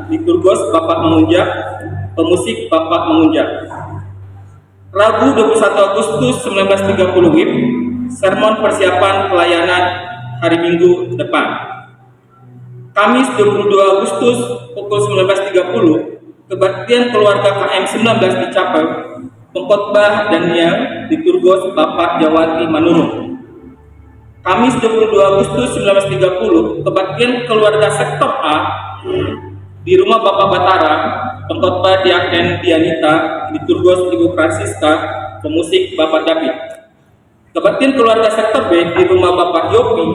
liturgos Bapak Mengunjak, pemusik Bapak Mengunjak. Rabu 21 Agustus 1930 WIB, sermon persiapan pelayanan hari Minggu depan. Kamis 22 Agustus pukul 19.30, kebaktian keluarga KM 19 di Chapel, pengkhotbah Daniel, liturgos Bapak Jawati Manurung. Kamis 22 Agustus 1930, kebaktian keluarga sektor A di rumah Bapak Batara, pengkhotbah Diaken Dianita, liturgos Ibu Francisca, pemusik Bapak David. Kebaktian keluarga sektor B di rumah Bapak Yopi,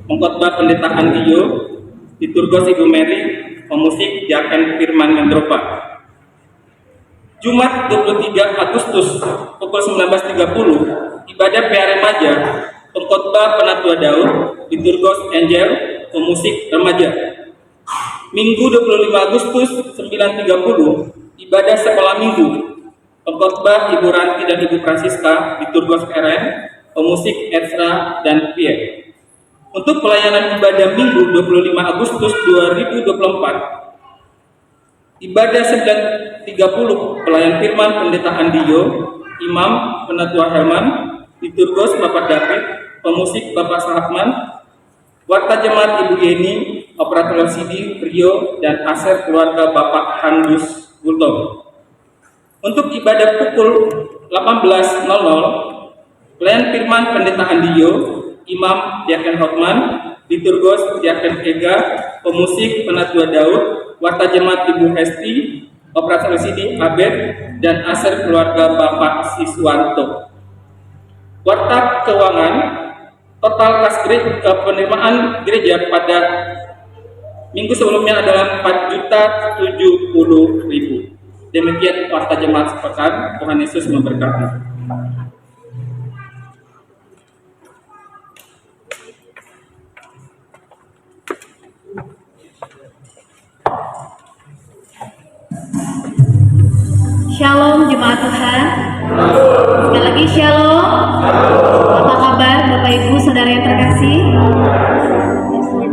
pengkhotbah Pendeta Andio, liturgos Ibu Mary, pemusik Diaken Firman Mendropa. Jumat 23 Agustus pukul 19.30, ibadah PA Remaja, pengkhotbah Penatua Daud, liturgos Angel, pemusik remaja. Minggu 25 Agustus 9.30, ibadah sekolah minggu, pengkhotbah Ibu Ranti dan Ibu Francisca, liturgos RN, pemusik Ezra dan Pierre. Untuk pelayanan ibadah Minggu 25 Agustus 2024, ibadah 9.30, pelayan firman Pendeta Andio, Imam Penatua Herman, liturgos Bapak David, pemusik Bapak Sahabman, warta jemaat Ibu Yeni, operator LCD Rio, dan aser keluarga Bapak Handus Gultom. Untuk ibadah pukul 18.00, pelayan firman Pendeta Andio, Imam Diaken Hotman, liturgos Diaken Ega, pemusik Penatua Daud, warta jemaat Ibu Hesti, operator LCD Abed, dan aser keluarga Bapak Siswanto. Warta keuangan, total kas penerimaan gereja pada minggu sebelumnya adalah 4.070.000. Demikian warta jemaat sepekan. Tuhan Yesus memberkati. Shalom jemaat Tuhan. Sekali lagi shalom. Apa kabar Bapak Ibu Saudara yang terkasih?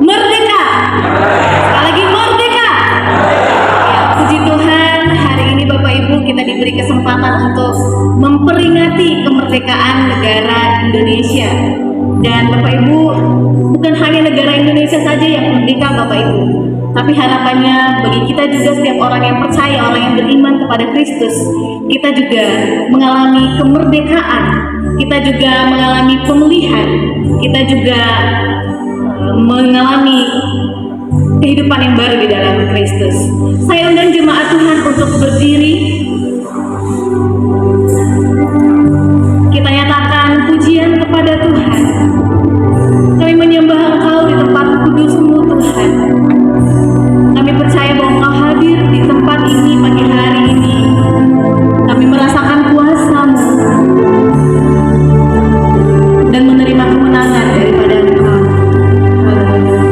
Merdeka. Sekali lagi merdeka. Ya, puji Tuhan, hari ini Bapak Ibu kita diberi kesempatan untuk memperingati kemerdekaan negara Indonesia. Dan Bapak Ibu, bukan hanya negara Indonesia saja yang merdeka Bapak Ibu, tapi harapannya bagi kita juga setiap orang yang percaya, orang yang beriman kepada Kristus, kita juga mengalami kemerdekaan, kita juga mengalami pemulihan, kita juga mengalami kehidupan yang baru di dalam Kristus. Saya undang jemaat Tuhan untuk berdiri. Kita nyatakan pujian kepada Tuhan. Kami menyembah Engkau di tempat kudus-Mu Tuhan. Kami percaya bahwa Engkau hadir di tempat ini pagi hari ini. Kami merasakan kuasa-Mu dan menerima kemenangan daripada Engkau. Haleluya.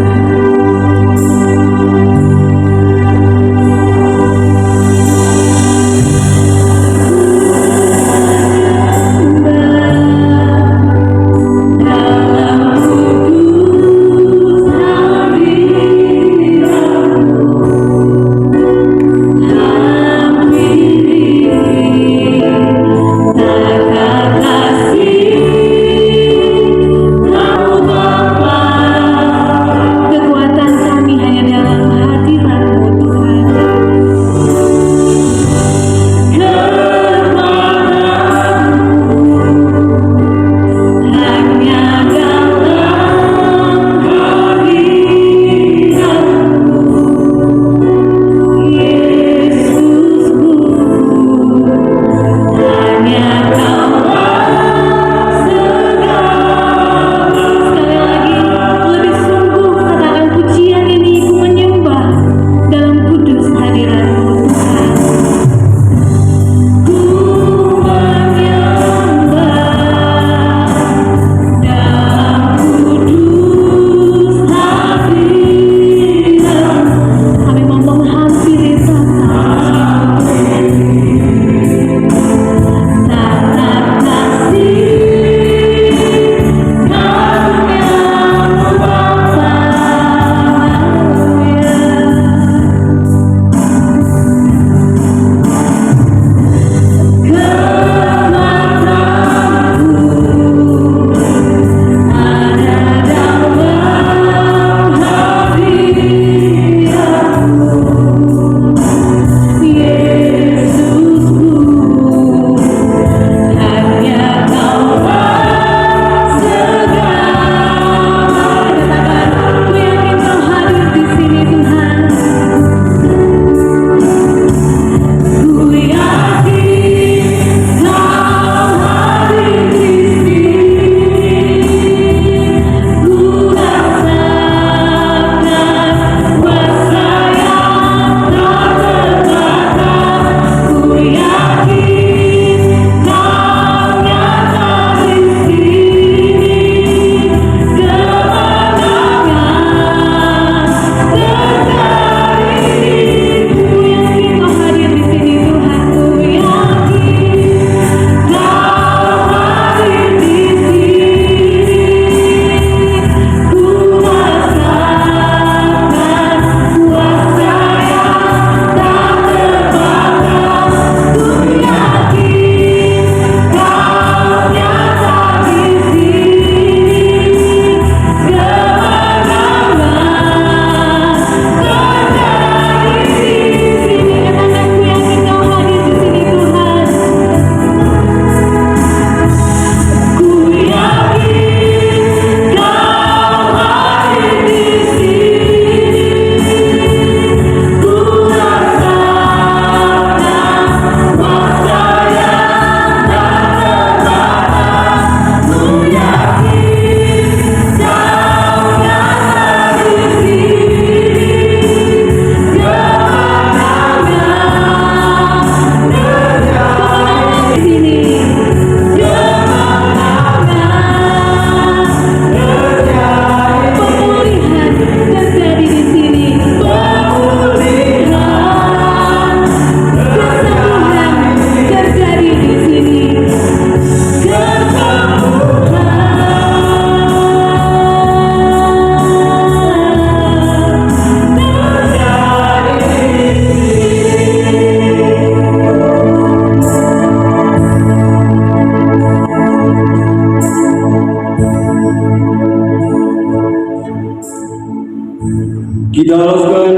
Kita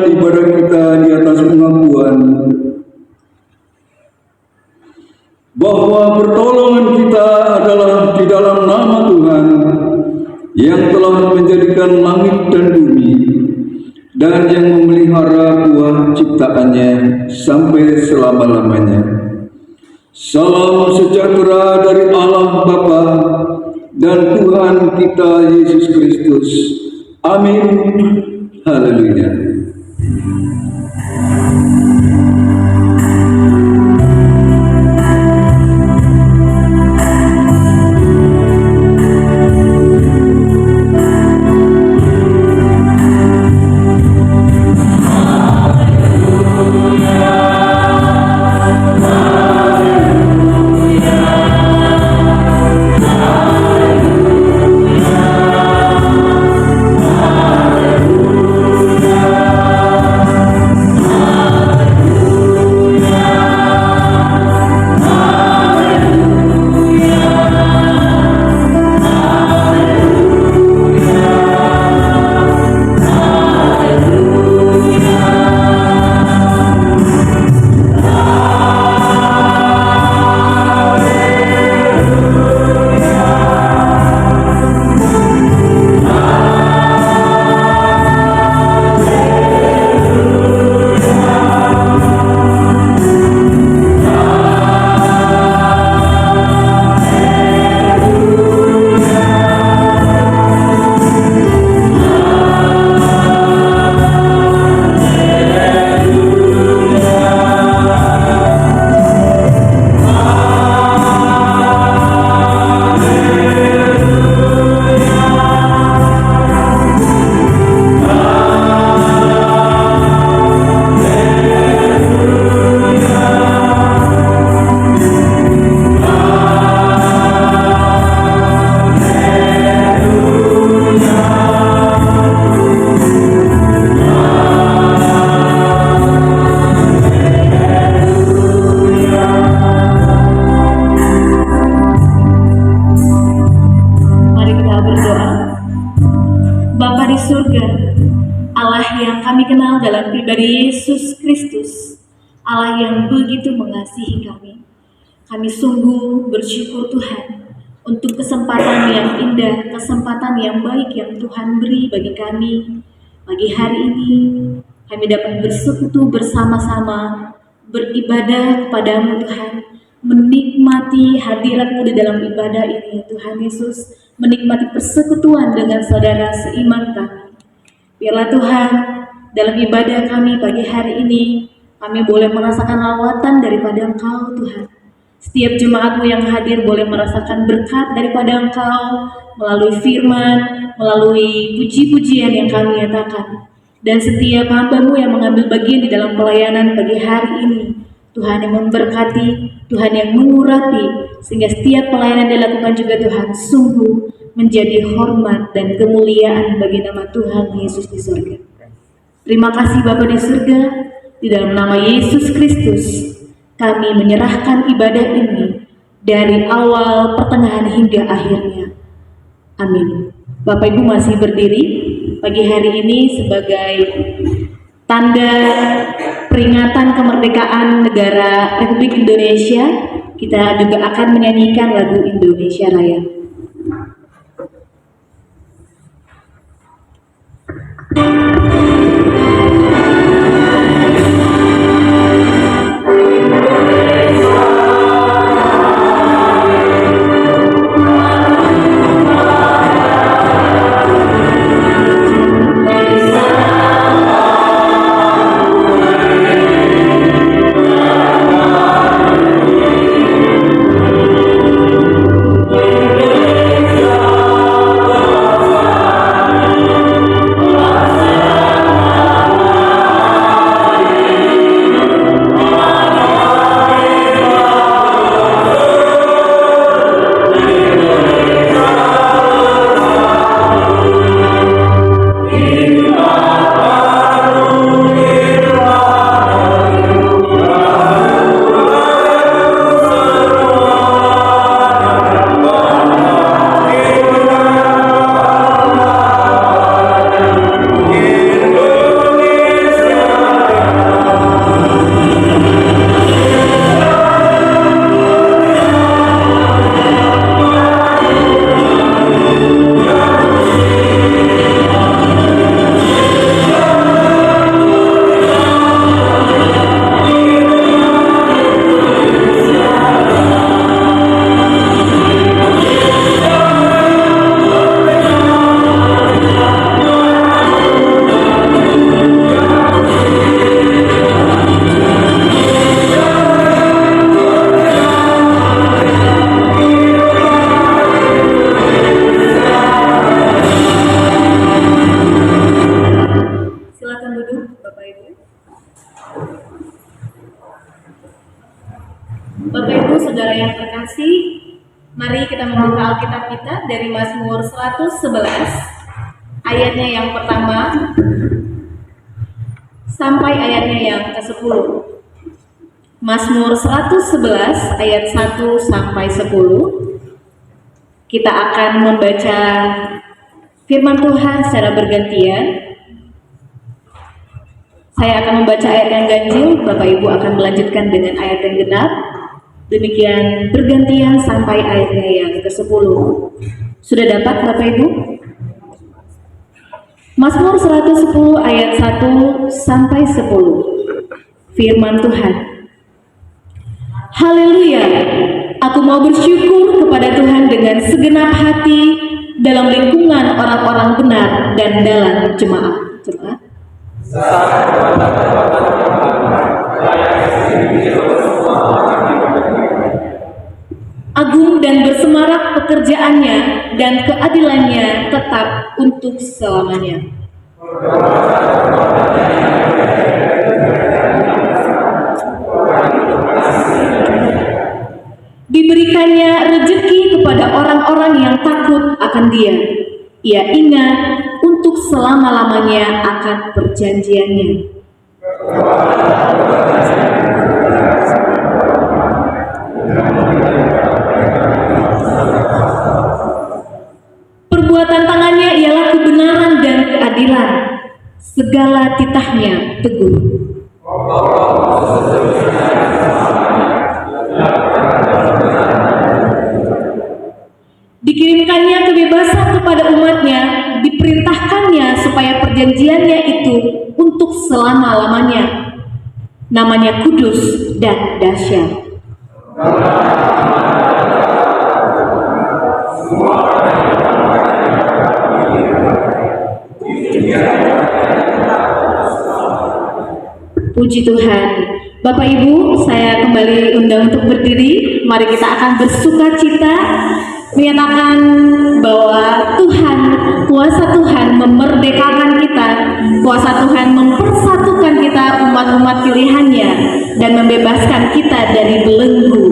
ibadah kita di atas pengakuan bahwa pertolongan kita adalah di dalam nama Tuhan yang telah menjadikan langit dan bumi dan yang memelihara buah ciptaannya sampai selama-lamanya. Salam sejahtera dari Allah Bapa dan Tuhan kita Yesus Kristus. Amin. Haleluya. Dalam pribadi Yesus Kristus, Allah yang begitu mengasihi kami. Kami sungguh bersyukur Tuhan untuk kesempatan yang indah, kesempatan yang baik yang Tuhan beri bagi kami. Pagi hari ini kami dapat bersekutu bersama-sama, beribadah kepadamu Tuhan, menikmati hadirat-Mu di dalam ibadah ini Tuhan Yesus, menikmati persekutuan dengan saudara seiman kami. Biarlah Tuhan, dalam ibadah kami pagi hari ini, kami boleh merasakan lawatan daripada Engkau Tuhan. Setiap jemaat-Mu yang hadir boleh merasakan berkat daripada Engkau, melalui firman, melalui puji-pujian yang kami nyatakan. Dan setiap hamba-Mu yang mengambil bagian di dalam pelayanan pagi hari ini, Tuhan yang memberkati, Tuhan yang mengurapi, sehingga setiap pelayanan dilakukan juga Tuhan sungguh menjadi hormat dan kemuliaan bagi nama Tuhan Yesus di surga. Terima kasih Bapa di surga, di dalam nama Yesus Kristus, kami menyerahkan ibadah ini dari awal, pertengahan hingga akhirnya. Amin. Bapak Ibu masih berdiri pagi hari ini sebagai tanda peringatan kemerdekaan negara Republik Indonesia. Kita juga akan menyanyikan lagu Indonesia Raya. Indonesia Mazmur 111 ayatnya yang pertama sampai ayatnya yang ke-10. Mazmur 111 ayat 1 sampai 10. Kita akan membaca firman Tuhan secara bergantian. Saya akan membaca ayat yang ganjil, Bapak Ibu akan melanjutkan dengan ayat yang genap. Demikian bergantian sampai ayatnya yang ke-10. Sudah dapat Bapak Ibu? Mazmur 110 ayat 1 sampai 10. Firman Tuhan. Haleluya. Aku mau bersyukur kepada Tuhan dengan segenap hati dalam lingkungan orang-orang benar dan dalam jemaat. Agung dan bersemarak pekerjaannya dan keadilannya tetap untuk selamanya. Diberikannya rezeki kepada orang-orang yang takut akan Dia. Ia ingat untuk selama-lamanya akan perjanjiannya. Perbuatan tangannya ialah kebenaran dan keadilan. Segala titahnya teguh. Dikirimkannya kebebasan kepada umatnya, diperintahkannya supaya perjanjiannya itu untuk selama-lamanya. Namanya kudus dan dahsyat. Puji Tuhan. Bapak Ibu, saya kembali undang untuk berdiri. Mari kita akan bersukacita menyatakan bahwa Tuhan, kuasa Tuhan memerdekakan kita, kuasa Tuhan mempersatukan kita umat-umat pilihannya dan membebaskan kita dari belenggu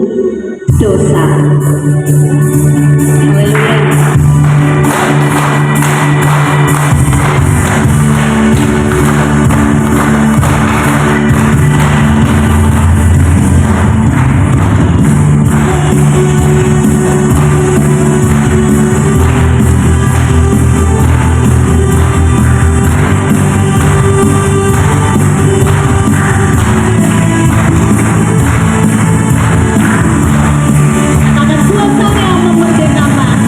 dosa. Haleluya. Akan suasana memerdekakan.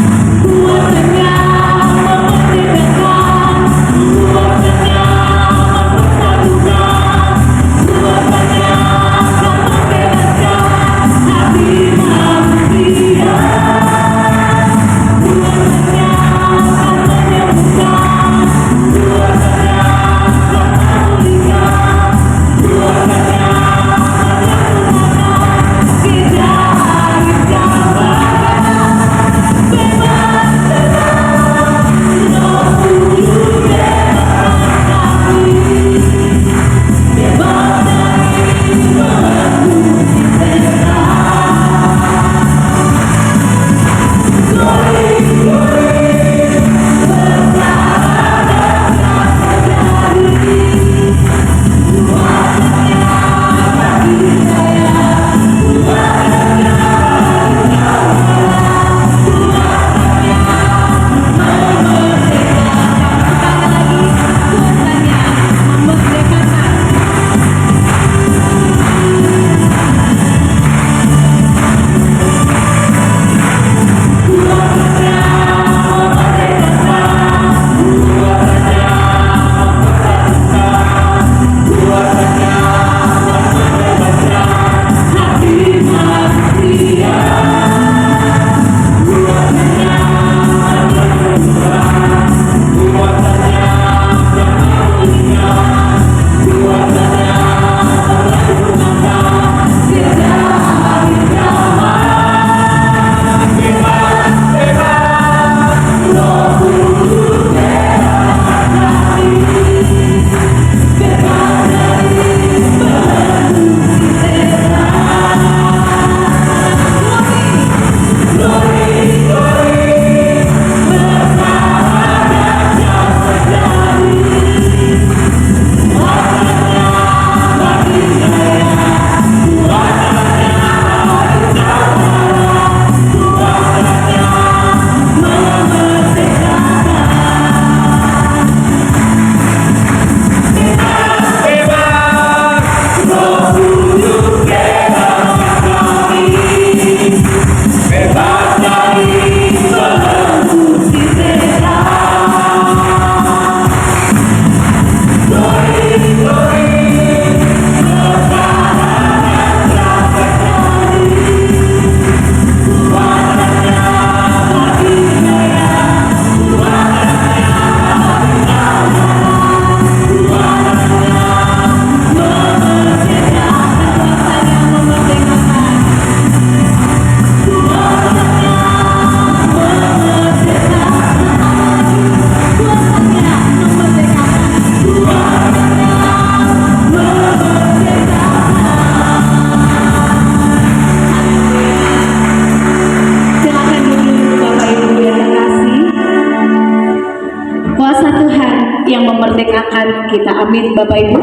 kuasa Tuhan yang memerdekakan kita. Amin, Bapak Ibu.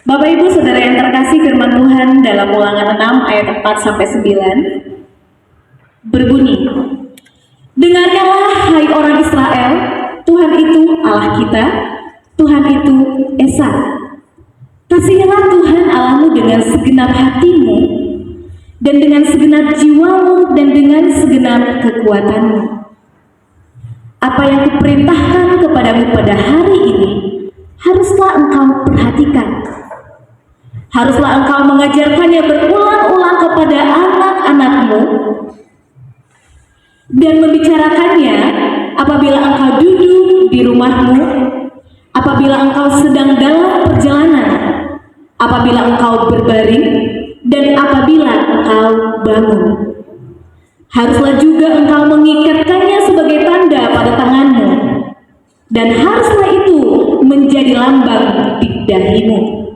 Bapak Ibu, saudara yang terkasih, firman Tuhan dalam Ulangan 6 ayat 4 sampai 9 berbunyi, dengarkanlah hai orang Israel, Tuhan itu Allah kita, Tuhan itu Esa. Kasihilah Tuhan Allahmu dengan segenap hatimu, dan dengan segenap jiwamu, dan dengan segenap kekuatanmu. Apa yang kuperintahkan kepadamu pada hari ini, haruslah engkau perhatikan. Haruslah engkau mengajarkannya berulang-ulang kepada anak-anakmu, dan membicarakannya apabila engkau duduk di rumahmu, apabila engkau sedang dalam perjalanan, apabila engkau berbaring, dan apabila engkau bangun. Haruslah juga engkau mengikatkannya sebagai tanda pada tanganmu, dan haruslah itu menjadi lambang di dahimu,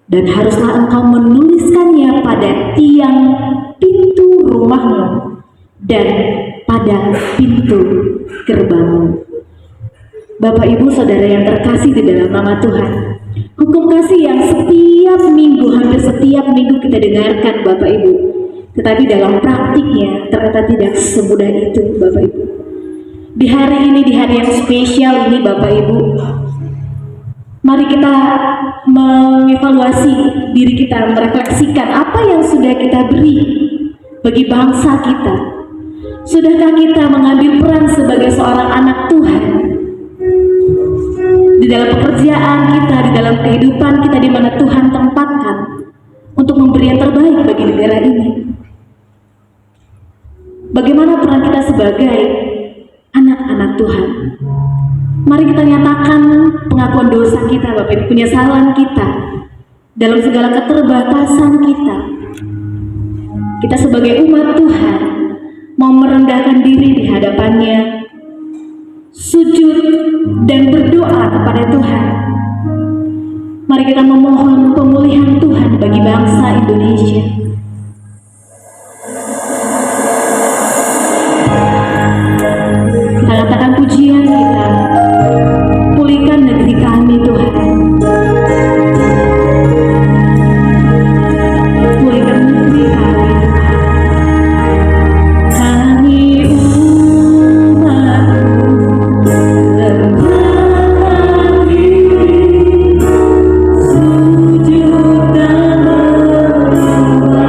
dan haruslah engkau menuliskannya pada tiang pintu rumahmu dan pada pintu gerbangmu. Bapak Ibu saudara yang terkasih di dalam nama Tuhan, hukum kasih yang setiap minggu, hampir setiap minggu kita dengarkan Bapak Ibu, tetapi dalam praktiknya ternyata tidak semudah itu Bapak Ibu. Di hari ini, di hari yang spesial ini Bapak Ibu, mari kita mengevaluasi diri kita, merefleksikan apa yang sudah kita beri bagi bangsa kita. Sudahkah kita mengambil peran sebagai seorang anak Tuhan di dalam pekerjaan kita, di dalam kehidupan kita di mana Tuhan tempatkan untuk memberi yang terbaik bagi negara ini? Bagaimana peran kita sebagai anak-anak Tuhan? Mari kita nyatakan pengakuan dosa kita, Bapak Ibu, penyesalan kita dalam segala keterbatasan kita. Kita sebagai umat Tuhan mau merendahkan diri di hadapannya, sujud dan berdoa kepada Tuhan. Mari kita memohon pemulihan Tuhan bagi bangsa Indonesia. Kita katakan pujian kita, pulihkan negeri kami Tuhan. Pulihkan negeri kami Tuhan. Kami umat-Mu rendahkan diri, sujud dan berdoa.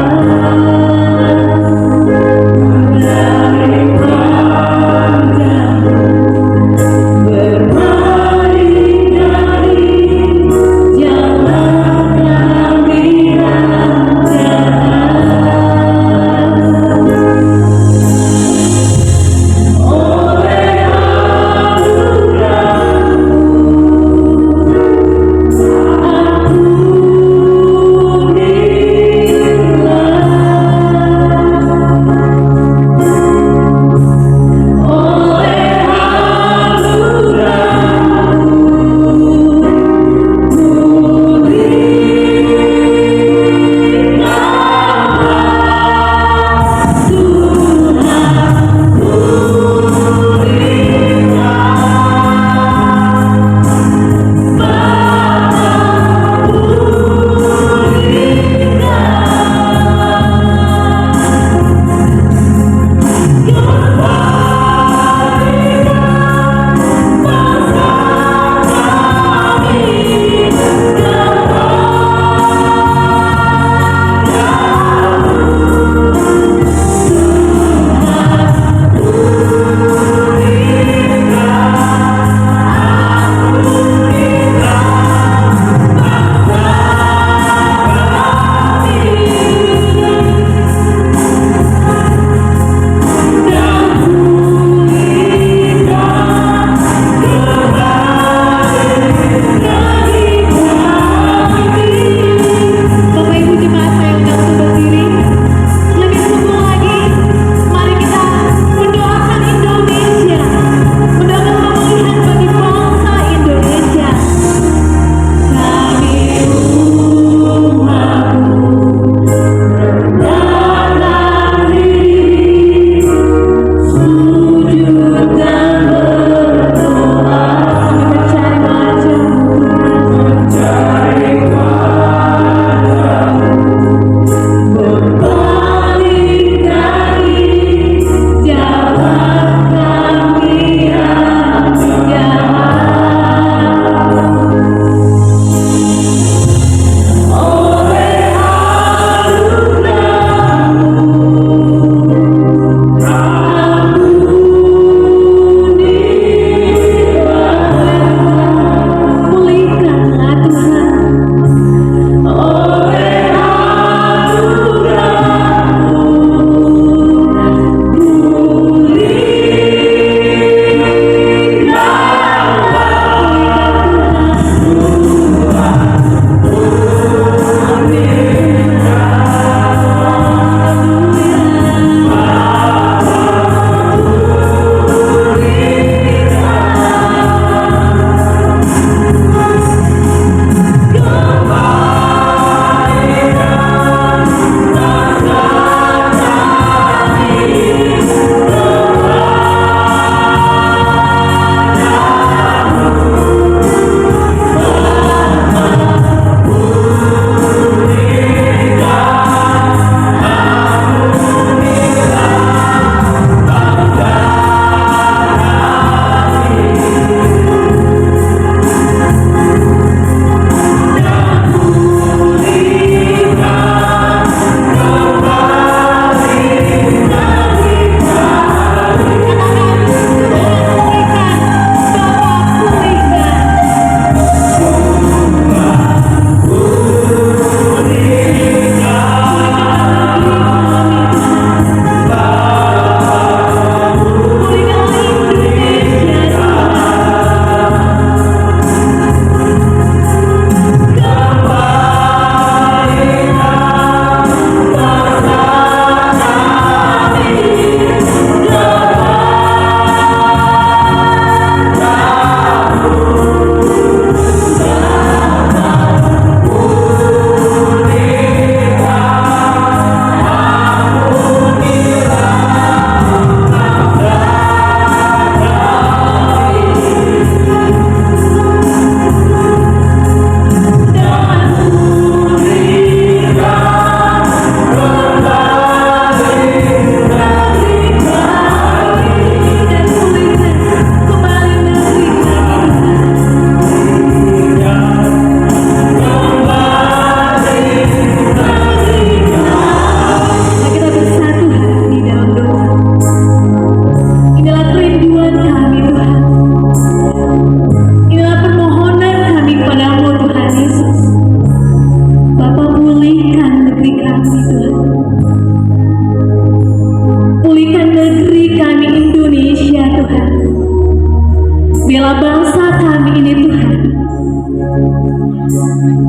Biarlah bangsa kami ini Tuhan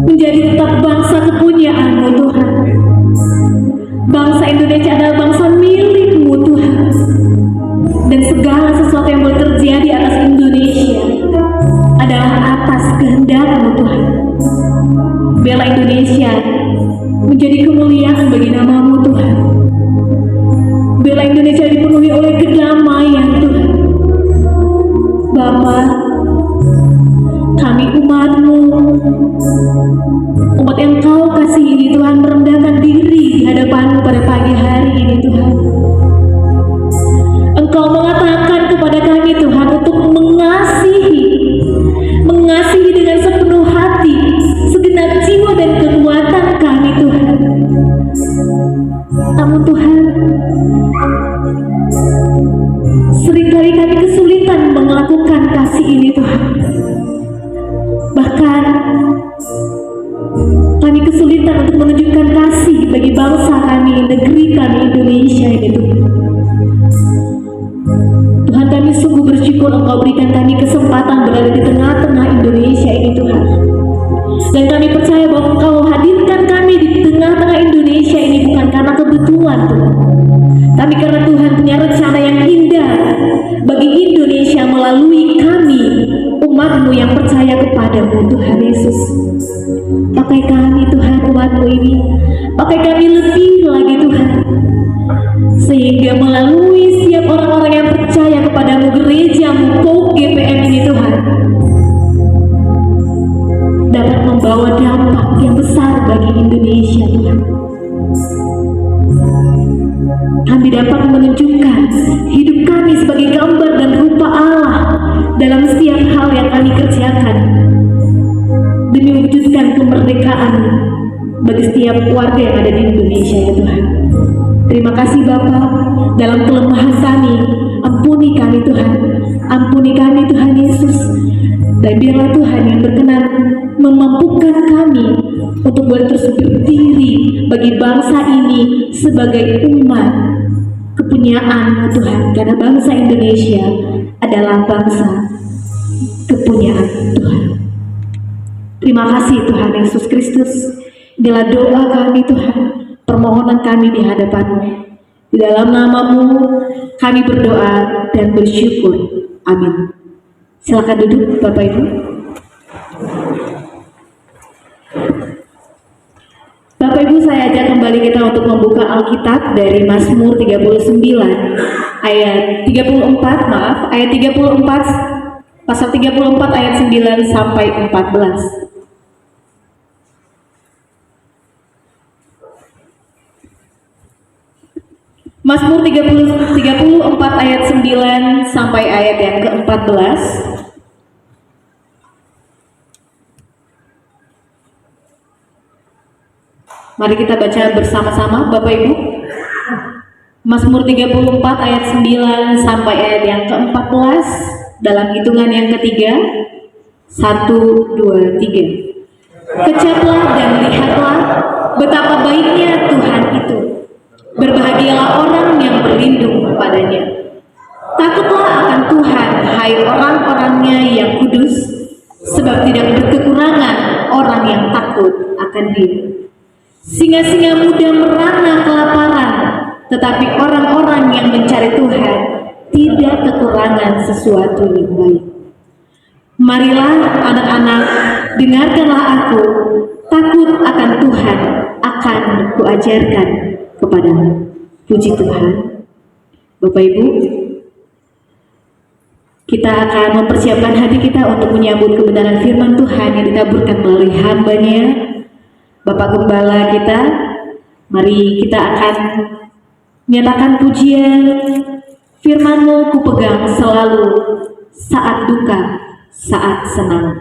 menjadi tetap bangsa kepunyaan-Mu Tuhan. Bangsa Indonesia adalah bangsa milik-Mu Tuhan. Dan segala sesuatu yang boleh terjadi atas Indonesia adalah atas kehendak-Mu Tuhan. Biarlah Indonesia menjadi kemuliaan bagi nama-Mu Tuhan. Biarlah Indonesia dipenuhi oleh kedamaian Tuhan. Bapa, kami umat-Mu, umat yang Kau kasih ini Tuhan, merendahkan diri di hadapan-Mu pada pagi hari ini Tuhan. Engkau mengatakan kepada kami Tuhan untuk mengasihi dengan sepenuh hati, segenap jiwa dan kekuatan kami Tuhan. Namun Tuhan, seringkali kami kesulitan melakukan kasih ini Tuhan. Bahkan kami kesulitan untuk menunjukkan kasih bagi bangsa kami, negeri kami Indonesia ini Tuhan. Tuhan, kami sungguh bersyukur Engkau berikan kami kesempatan berada di tengah-tengah Indonesia ini Tuhan. Dan kami percaya bahwa Engkau hadirkan kami di tengah-tengah Indonesia ini bukan karena kebutuhan Tuhan, tapi karena Tuhan punya rencana yang indah bagi Indonesia melalui kami, umat-Mu yang percaya kepada-Mu Tuhan Yesus. Pakai kami Tuhan, umat-Mu ini, pakai kami lebih lagi Tuhan, sehingga melalui setiap orang-orang yang percaya kepada-Mu, gereja-Mu, GPM ini Tuhan, dapat membawa dampak yang besar bagi Indonesia Tuhan. Kami dapat menunjukkan hidup kami sebagai gambar dan rupa Allah dalam setiap hal yang kami kerjakan demi mewujudkan kemerdekaan bagi setiap warga yang ada di Indonesia ya Tuhan. Terima kasih Bapa, dalam kelemahan kami, ampuni kami Tuhan, ampuni kami Tuhan Yesus. Dan biarlah Tuhan yang berkenan memampukan kami untuk boleh terus berdiri bagi bangsa ini sebagai umat kepunyaan Tuhan, karena bangsa Indonesia adalah bangsa kepunyaan Tuhan. Terima kasih Tuhan Yesus Kristus. Inilah doa kami Tuhan, permohonan kami di hadapan-Mu. Di dalam nama-Mu kami berdoa dan bersyukur. Amin. Silakan duduk Bapak Ibu. Bapak Ibu, saya ajak kembali kita untuk membuka Alkitab dari Mazmur 39 ayat 34 pasal 34 ayat 9 sampai 14. Mazmur 34 ayat 9 sampai ayat yang ke-14. Mari kita baca bersama-sama Bapak Ibu. Mazmur 34 ayat 9 sampai ayat yang ke-14 dalam hitungan yang ketiga. 1, 2, 3. Kecaplah dan lihatlah betapa baiknya Tuhan itu. Berbahagialah orang yang berlindung kepadanya. Takutlah akan Tuhan, hai orang-orangnya yang kudus, sebab tidak berkekurangan orang yang takut akan Dia. Singa-singa muda merana kelaparan, tetapi orang-orang yang mencari Tuhan tidak kekurangan sesuatu yang baik. Marilah anak-anak, dengarkanlah aku, takut akan Tuhan akan kuajarkan kepadamu. Puji Tuhan. Bapak Ibu, kita akan mempersiapkan hati kita untuk menyambut kebenaran firman Tuhan yang ditaburkan melalui hamba-Nya, Bapak Gembala kita. Mari kita akan menyatakan pujian, firman-Mu ku pegang selalu, saat duka, saat senang.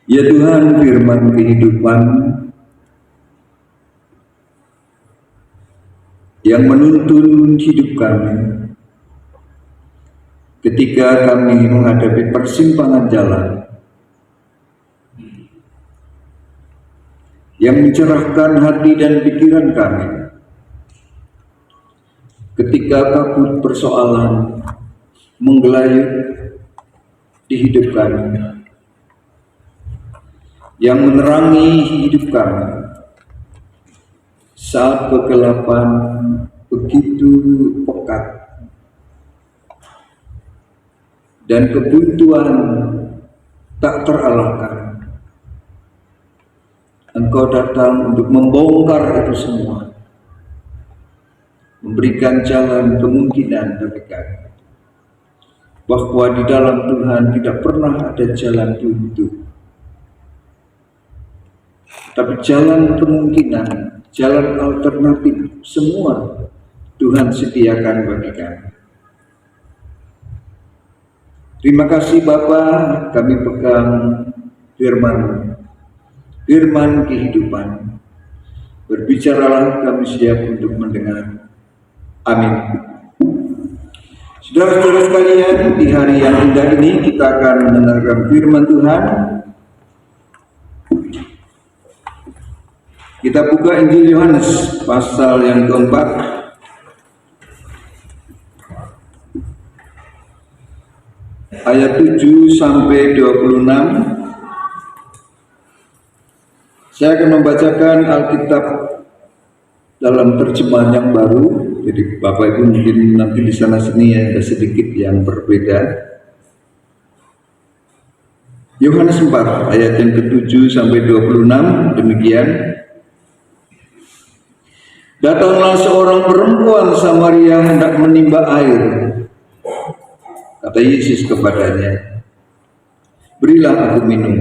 Ya Tuhan, firman kehidupan yang menuntun hidup kami ketika kami menghadapi persimpangan jalan, yang mencerahkan hati dan pikiran kami ketika kabut persoalan menggelayut di hidup kami, yang menerangi hidup kami saat kegelapan begitu pekat dan kebuntuan tak terelakkan. Engkau datang untuk membongkar itu semua, memberikan jalan kemungkinan bagi kami, bahwa di dalam Tuhan tidak pernah ada jalan buntu, tapi jalan kemungkinan, jalan alternatif, semua Tuhan sediakan bagi kami. Terima kasih Bapa, kami pegang firman kehidupan. Berbicaralah, kami siap untuk mendengar. Amin. Saudara-saudara sekalian, di hari yang indah ini kita akan mendengarkan firman Tuhan. Kita buka Injil Yohanes pasal yang keempat, ayat 7 sampai 26. Saya akan membacakan Alkitab dalam terjemahan yang baru. Jadi Bapak Ibu mungkin nanti di sana sini ada sedikit yang berbeda. Yohanes 4 ayat yang ke-7 sampai 26 demikian. Datanglah seorang perempuan Samaria hendak menimba air. Kata Yesus kepadanya, berilah aku minum.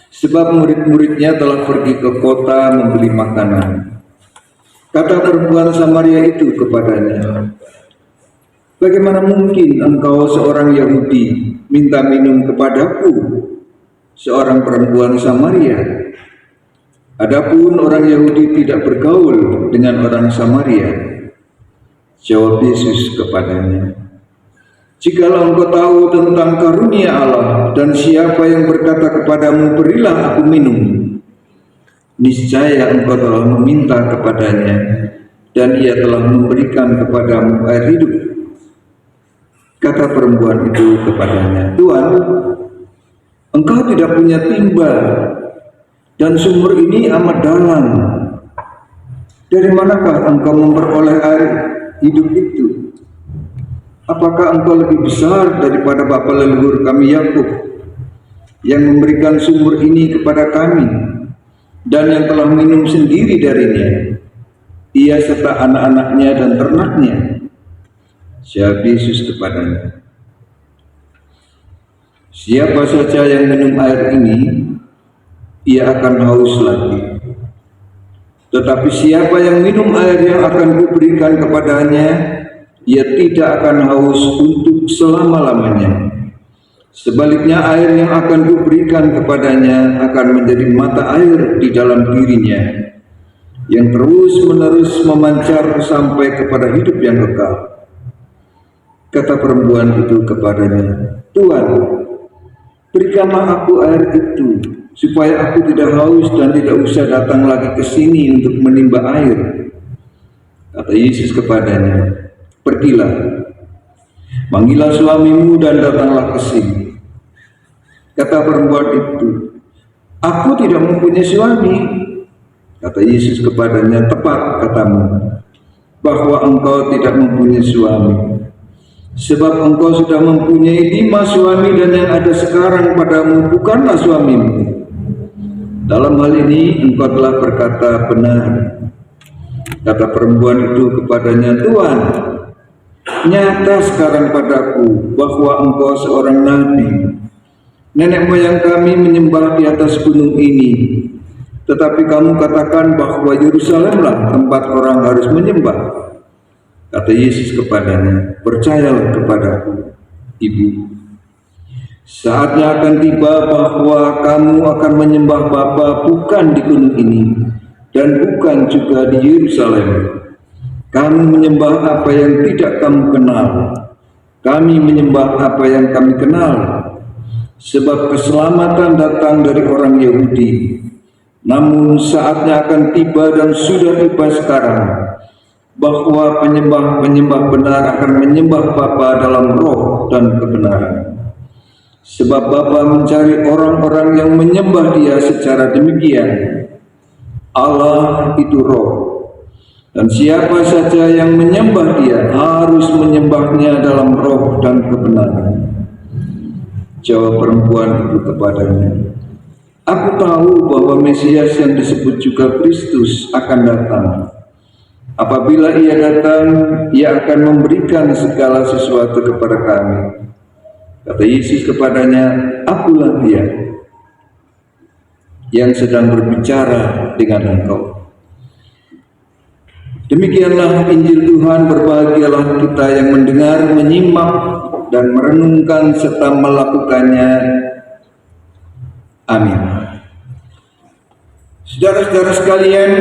Sebab murid-muridnya telah pergi ke kota membeli makanan. Kata perempuan Samaria itu kepadanya, bagaimana mungkin engkau seorang Yahudi minta minum kepadaku, seorang perempuan Samaria? Adapun orang Yahudi tidak bergaul dengan orang Samaria. Jawab Yesus kepadanya, jikalau engkau tahu tentang karunia Allah dan siapa yang berkata kepadamu berilah aku minum, niscaya engkau telah meminta kepadanya dan ia telah memberikan kepadamu air hidup. Kata perempuan itu kepadanya, Tuhan, engkau tidak punya timba dan sumur ini amat dalam. Dari manakah engkau memperoleh air hidup itu? Apakah engkau lebih besar daripada bapa leluhur kami Yakub, yang memberikan sumur ini kepada kami dan yang telah minum sendiri darinya, ia serta anak-anaknya dan ternaknya? Jawab Yesus kepadanya, siapa saja yang minum air ini, ia akan haus lagi. Tetapi siapa yang minum air yang akan kuberikan kepadanya, ia tidak akan haus untuk selama-lamanya. Sebaliknya air yang akan kuberikan kepadanya akan menjadi mata air di dalam dirinya, yang terus-menerus memancar sampai kepada hidup yang kekal. Kata perempuan itu kepadanya, Tuhan, berikanlah aku air itu, supaya aku tidak haus dan tidak usah datang lagi ke sini untuk menimba air. Kata Yesus kepadanya, pergilah, panggillah suamimu dan datanglah ke sini. Kata perempuan itu, aku tidak mempunyai suami. Kata Yesus kepadanya, tepat katamu, bahwa engkau tidak mempunyai suami. Sebab engkau sudah mempunyai 5 suami dan yang ada sekarang padamu bukanlah suamimu. Dalam hal ini engkau telah berkata benar. Kata perempuan itu kepadanya, Tuhan, nyata sekarang padaku bahwa engkau seorang nabi. Nenek moyang kami menyembah di atas gunung ini, tetapi kamu katakan bahwa Yerusalemlah tempat orang harus menyembah. Kata Yesus kepadanya, percayalah kepadaku, Ibu. Saatnya akan tiba bahwa kamu akan menyembah Bapa bukan di gunung ini dan bukan juga di Yerusalem. Kamu menyembah apa yang tidak kamu kenal. Kami menyembah apa yang kami kenal. Sebab keselamatan datang dari orang Yahudi. Namun saatnya akan tiba dan sudah tiba sekarang bahwa penyembah-penyembah benar akan menyembah Bapa dalam roh dan kebenaran. Sebab Bapa mencari orang-orang yang menyembah Dia secara demikian. Allah itu roh, dan siapa saja yang menyembah Dia harus menyembahnya dalam roh dan kebenaran. Jawab perempuan itu kepadanya, aku tahu bahwa Mesias yang disebut juga Kristus akan datang. Apabila Ia datang, Ia akan memberikan segala sesuatu kepada kami. Kata Yesus kepadanya, akulah Dia yang sedang berbicara dengan engkau. Demikianlah Injil Tuhan. Berbahagialah kita yang mendengar, menyimak, dan merenungkan serta melakukannya. Amin. Saudara-saudara sekalian,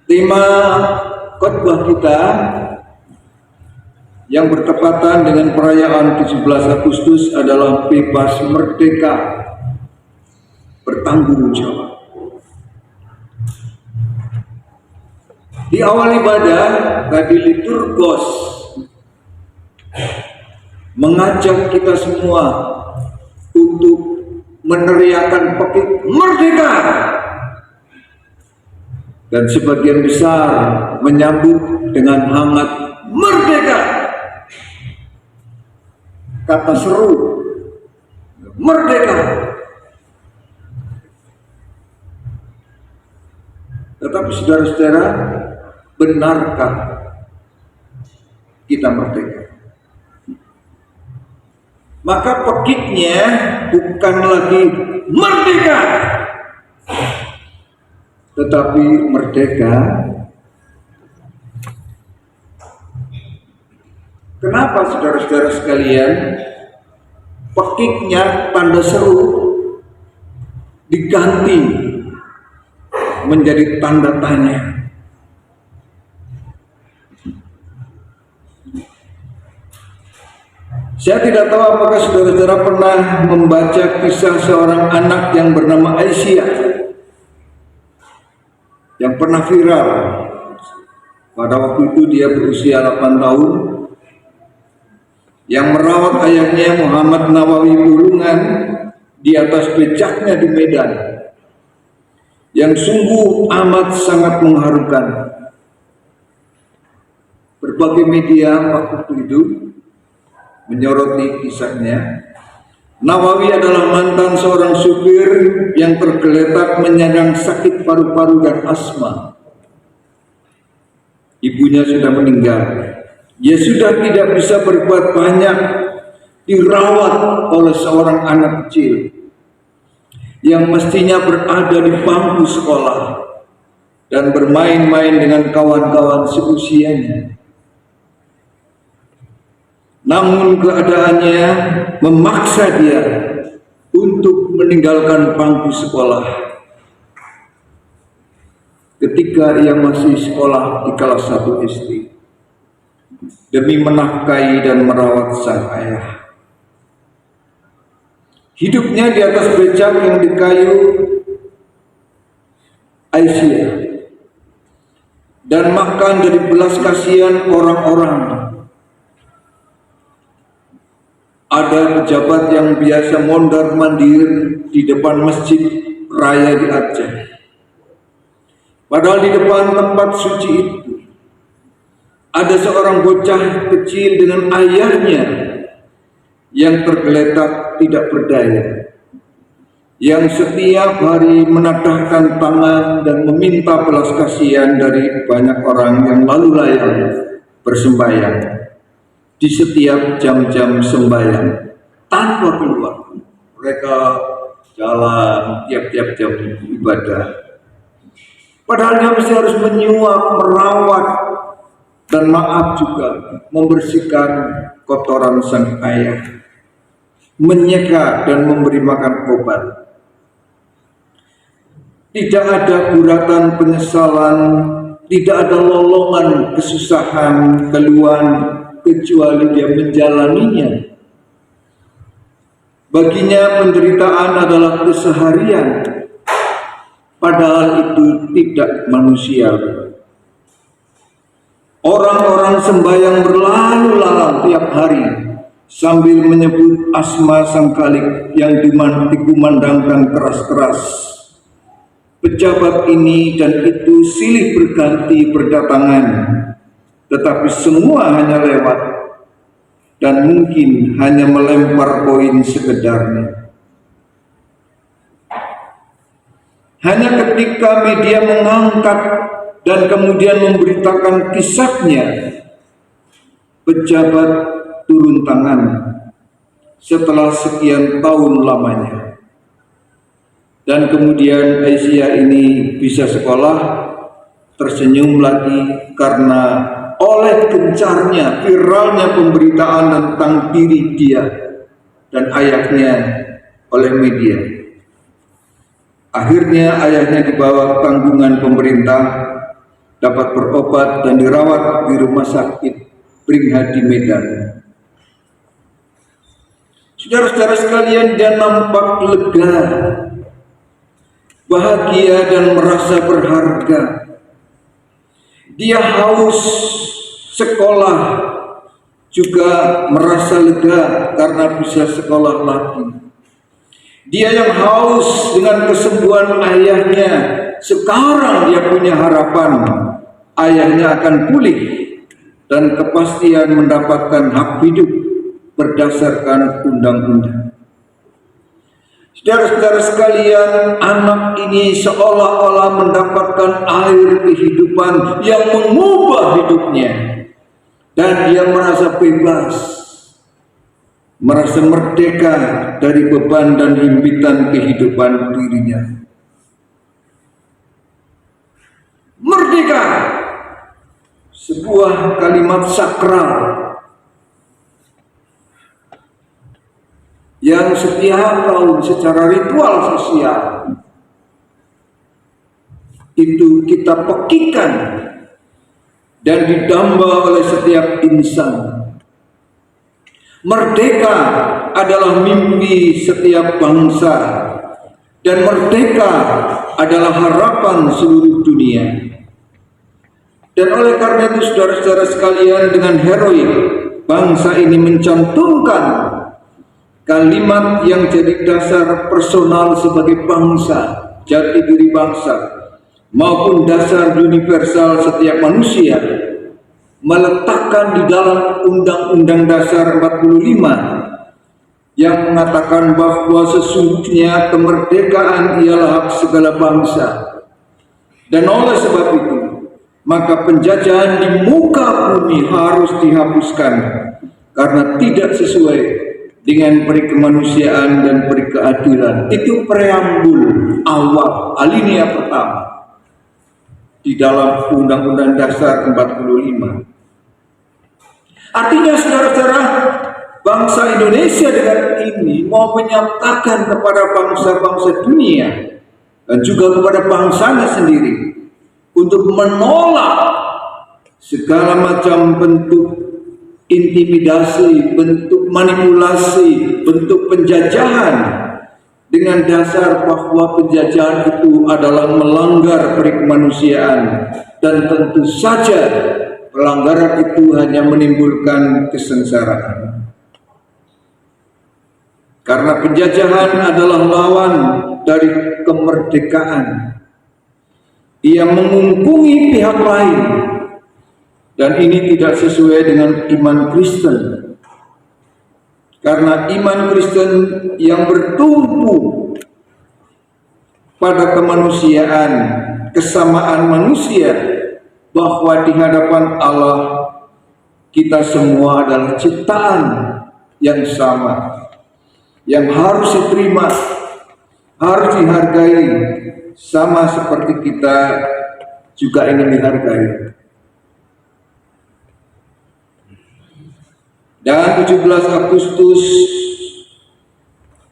tema khotbah kita yang bertepatan dengan perayaan 17 Agustus adalah bebas merdeka, bertanggung jawab. Di awal ibadah, tadi liturgos mengajak kita semua untuk meneriakan pekik merdeka, dan sebagian besar menyambut dengan hangat merdeka. Kata seru merdeka. Tetapi saudara-saudara, benarkah kita merdeka? Maka pekiknya bukan lagi merdeka, tetapi merdeka. Kenapa saudara-saudara sekalian pekiknya tanda seru diganti menjadi tanda tanya? Saya tidak tahu apakah saudara-saudara pernah membaca kisah seorang anak yang bernama Aisyah yang pernah viral. Pada waktu itu dia berusia 8 tahun, yang merawat ayahnya Muhammad Nawawi Bulungan di atas becaknya di Medan, yang sungguh amat sangat mengharukan. Berbagai media waktu itu menyoroti kisahnya. Nawawi adalah mantan seorang supir yang tergeletak menyandang sakit paru-paru dan asma. Ibunya sudah meninggal. Ia sudah tidak bisa berbuat banyak, dirawat oleh seorang anak kecil yang mestinya berada di bangku sekolah dan bermain-main dengan kawan-kawan seusianya. Namun keadaannya memaksa dia untuk meninggalkan bangku sekolah ketika ia masih sekolah di kelas 1 SD demi menafkahi dan merawat sang ayah. Hidupnya di atas becak yang dikayu Aisyah dan makan dari belas kasihan orang-orang. Ada pejabat yang biasa mondar-mandir di depan masjid raya di Aceh. Padahal di depan tempat suci itu ada seorang bocah kecil dengan ayahnya yang tergeletak tidak berdaya, yang setiap hari menadahkan tangan dan meminta belas kasihan dari banyak orang yang lalu lalang bersembahyang di setiap jam-jam sembahyang tanpa keluar. Mereka jalan tiap-tiap jam ibadah. Padahal dia mesti harus menyuap, merawat, dan maaf juga membersihkan kotoran sang ayah. menyeka dan memberi makan obat. Tidak ada guratan penyesalan, tidak ada lolongan kesusahan, keluhan, kecuali dia menjalaninya. Baginya penderitaan adalah keseharian, padahal itu tidak manusiawi. Orang-orang sembahyang berlalu lalang tiap hari sambil menyebut asma Sang Khalik yang dikumandangkan keras-keras. Pejabat ini dan itu silih berganti berdatangan, tetapi semua hanya lewat dan mungkin hanya melempar koin sekedarnya. Hanya ketika media mengangkat dan kemudian memberitakan kisahnya, pejabat turun tangan setelah sekian tahun lamanya. Dan kemudian Aisyah ini bisa sekolah, tersenyum lagi karena oleh gencarnya, viralnya pemberitaan tentang diri dia dan ayahnya oleh media. Akhirnya ayahnya dibawa tanggungan pemerintah, dapat berobat dan dirawat di rumah sakit Bringhadi Medan. Saudara-saudara sekalian, dia nampak lega, bahagia dan merasa berharga. Dia haus sekolah, juga merasa lega karena bisa sekolah lagi. Dia yang haus dengan kesembuhan ayahnya, sekarang dia punya harapan ayahnya akan pulih dan kepastian mendapatkan hak hidup berdasarkan undang-undang. Saudara-saudara sekalian, anak ini seolah-olah mendapatkan air kehidupan yang mengubah hidupnya, dan dia merasa bebas, merasa merdeka dari beban dan himpitan kehidupan dirinya. Merdeka, sebuah kalimat sakral yang setiap tahun secara ritual sosial itu kita pekikan dan didamba oleh setiap insan. Merdeka adalah mimpi setiap bangsa, dan merdeka adalah harapan seluruh dunia. Dan oleh karena itu, saudara-saudara sekalian, dengan heroik bangsa ini mencantumkan kalimat yang jadi dasar personal sebagai bangsa, jati diri bangsa, maupun dasar universal setiap manusia, meletakkan di dalam Undang-Undang Dasar 45 yang mengatakan bahwa sesungguhnya kemerdekaan ialah hak segala bangsa. Dan oleh sebab itu, maka penjajahan di muka bumi harus dihapuskan karena tidak sesuai dengan peri kemanusiaan dan peri keadilan. Itu preambul awal, alinea pertama di dalam Undang-Undang Dasar 45. Artinya, saudara-saudara, bangsa Indonesia dengan ini mau menyatakan kepada bangsa-bangsa dunia dan juga kepada bangsanya sendiri untuk menolak segala macam bentuk intimidasi, bentuk manipulasi, bentuk penjajahan dengan dasar bahwa penjajahan itu adalah melanggar peri kemanusiaan, dan tentu saja pelanggaran itu hanya menimbulkan kesengsaraan. Karena penjajahan adalah lawan dari kemerdekaan. Ia mengungkungi pihak lain, dan ini tidak sesuai dengan iman Kristen. Karena iman Kristen yang bertumpu pada kemanusiaan, kesamaan manusia, bahwa di hadapan Allah kita semua adalah ciptaan yang sama, yang harus diterima, harus dihargai, sama seperti kita juga ingin dihargai. Dan 17 Agustus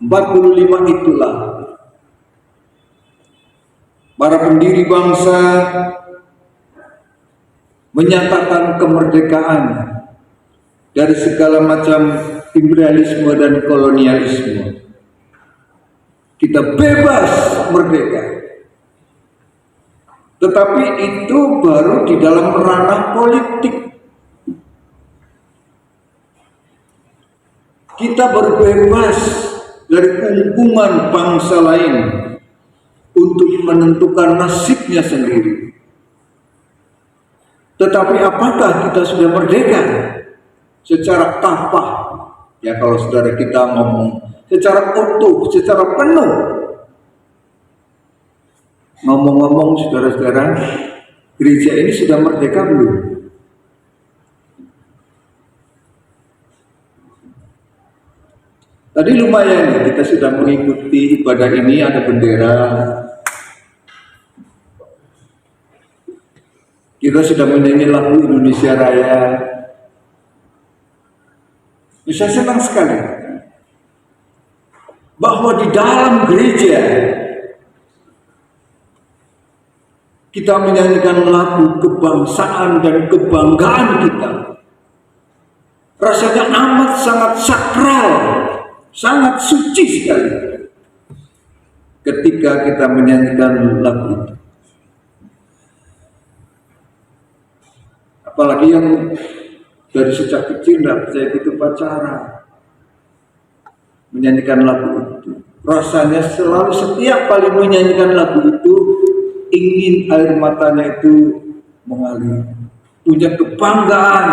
45 itulah para pendiri bangsa menyatakan kemerdekaan dari segala macam imperialisme dan kolonialisme. Kita bebas merdeka. Tetapi itu baru di dalam ranah politik. Kita berbebas dari kungkungan bangsa lain untuk menentukan nasibnya sendiri. Tetapi apakah kita sudah merdeka secara kafah? Ya, kalau saudara kita ngomong secara utuh, secara penuh. Ngomong-ngomong, saudara-saudara, gereja ini sudah merdeka belum? Tadi lumayan kita sudah mengikuti ibadah ini, ada bendera. Kita sudah menyanyi lagu Indonesia Raya. Saya senang sekali bahwa di dalam gereja kita menyanyikan lagu kebangsaan dan kebanggaan kita. Rasanya amat sangat sakral, sangat suci sekali ketika kita menyanyikan lagu itu. Apalagi yang dari sejak kecil tidak percaya itu pacaran, menyanyikan lagu itu. Rasanya selalu setiap kali menyanyikan lagu itu ingin air matanya itu mengalir, punya kebanggaan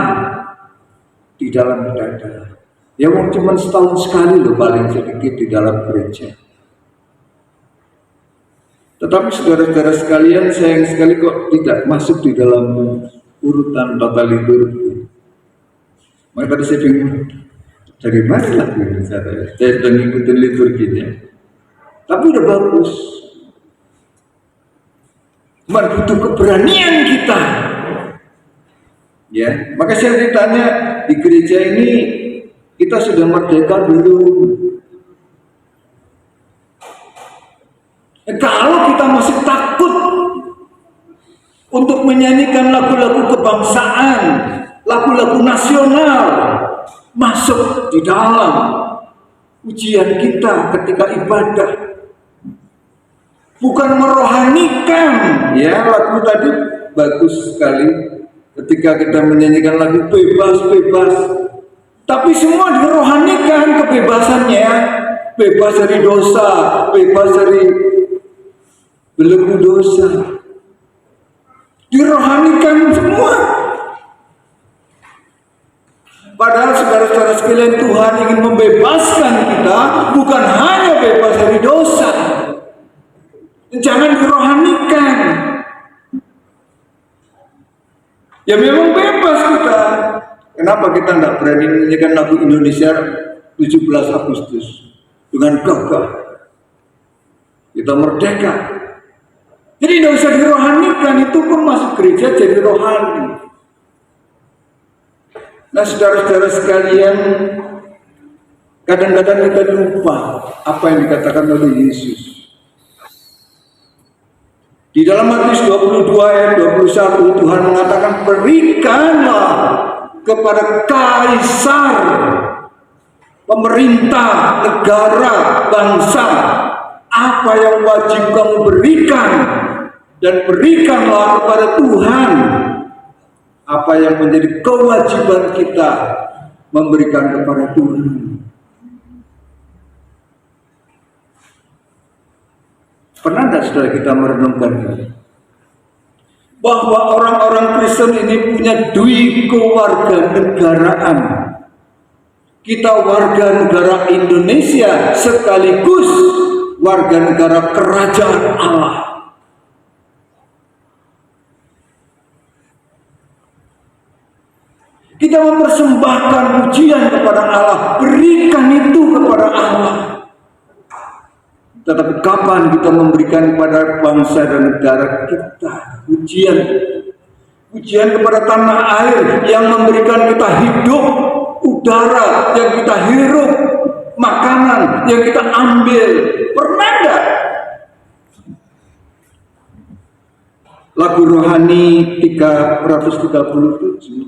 di dalam dada. Ya cuma setahun sekali loh paling sedikit di dalam gereja. Tetapi saudara-saudara sekalian, sayang sekali kok tidak masuk di dalam urutan tata liturgi. Maka tadi saya bingung, dari mana lagu ini? Saya sudah ngikutin liturginya, tapi udah bagus. Butuh keberanian kita. Ya, maka saya ditanya di gereja ini kita sudah merdeka belum? Kalau kita masih takut untuk menyanyikan lagu-lagu kebangsaan, lagu-lagu nasional masuk di dalam ujian kita ketika ibadah, bukan merohanikan. Ya, lagu tadi bagus sekali ketika kita menyanyikan lagu bebas-bebas, tapi semua dirohanikan kebebasannya, bebas dari dosa, bebas dari belenggu dosa, dirohanikan semua. Padahal saudara-saudara sekalian, Tuhan ingin membebaskan kita, bukan hanya bebas dari dosa. Jangan dirohanikan. Ya memang bebas kita. Kenapa kita tidak berani menyanyikan lagu Indonesia 17 Agustus dengan gagah? Kita merdeka. Jadi tidak usah dirohanikan, itu pun masuk gereja jadi rohani. Nah, saudara-saudara sekalian, kadang-kadang kita lupa apa yang dikatakan oleh Yesus. Di dalam Matius 22 ayat 21, Tuhan mengatakan, berikanlah kepada kaisar, pemerintah, negara, bangsa, apa yang wajib kamu berikan, dan berikanlah kepada Tuhan apa yang menjadi kewajiban kita memberikan kepada Tuhan. Pernah tidak saudara kita merenungkan ini? Bahwa orang-orang Kristen ini punya dui kewarganegaraan. Kita warga negara Indonesia sekaligus warga negara kerajaan Allah. Kita mempersembahkan pujian kepada Allah, berikan itu kepada Allah. Tetapi kapan kita memberikan kepada bangsa dan negara kita pujian? Pujian kepada tanah air yang memberikan kita hidup, udara yang kita hirup, makanan yang kita ambil. Pernah enggak? Lagu rohani 337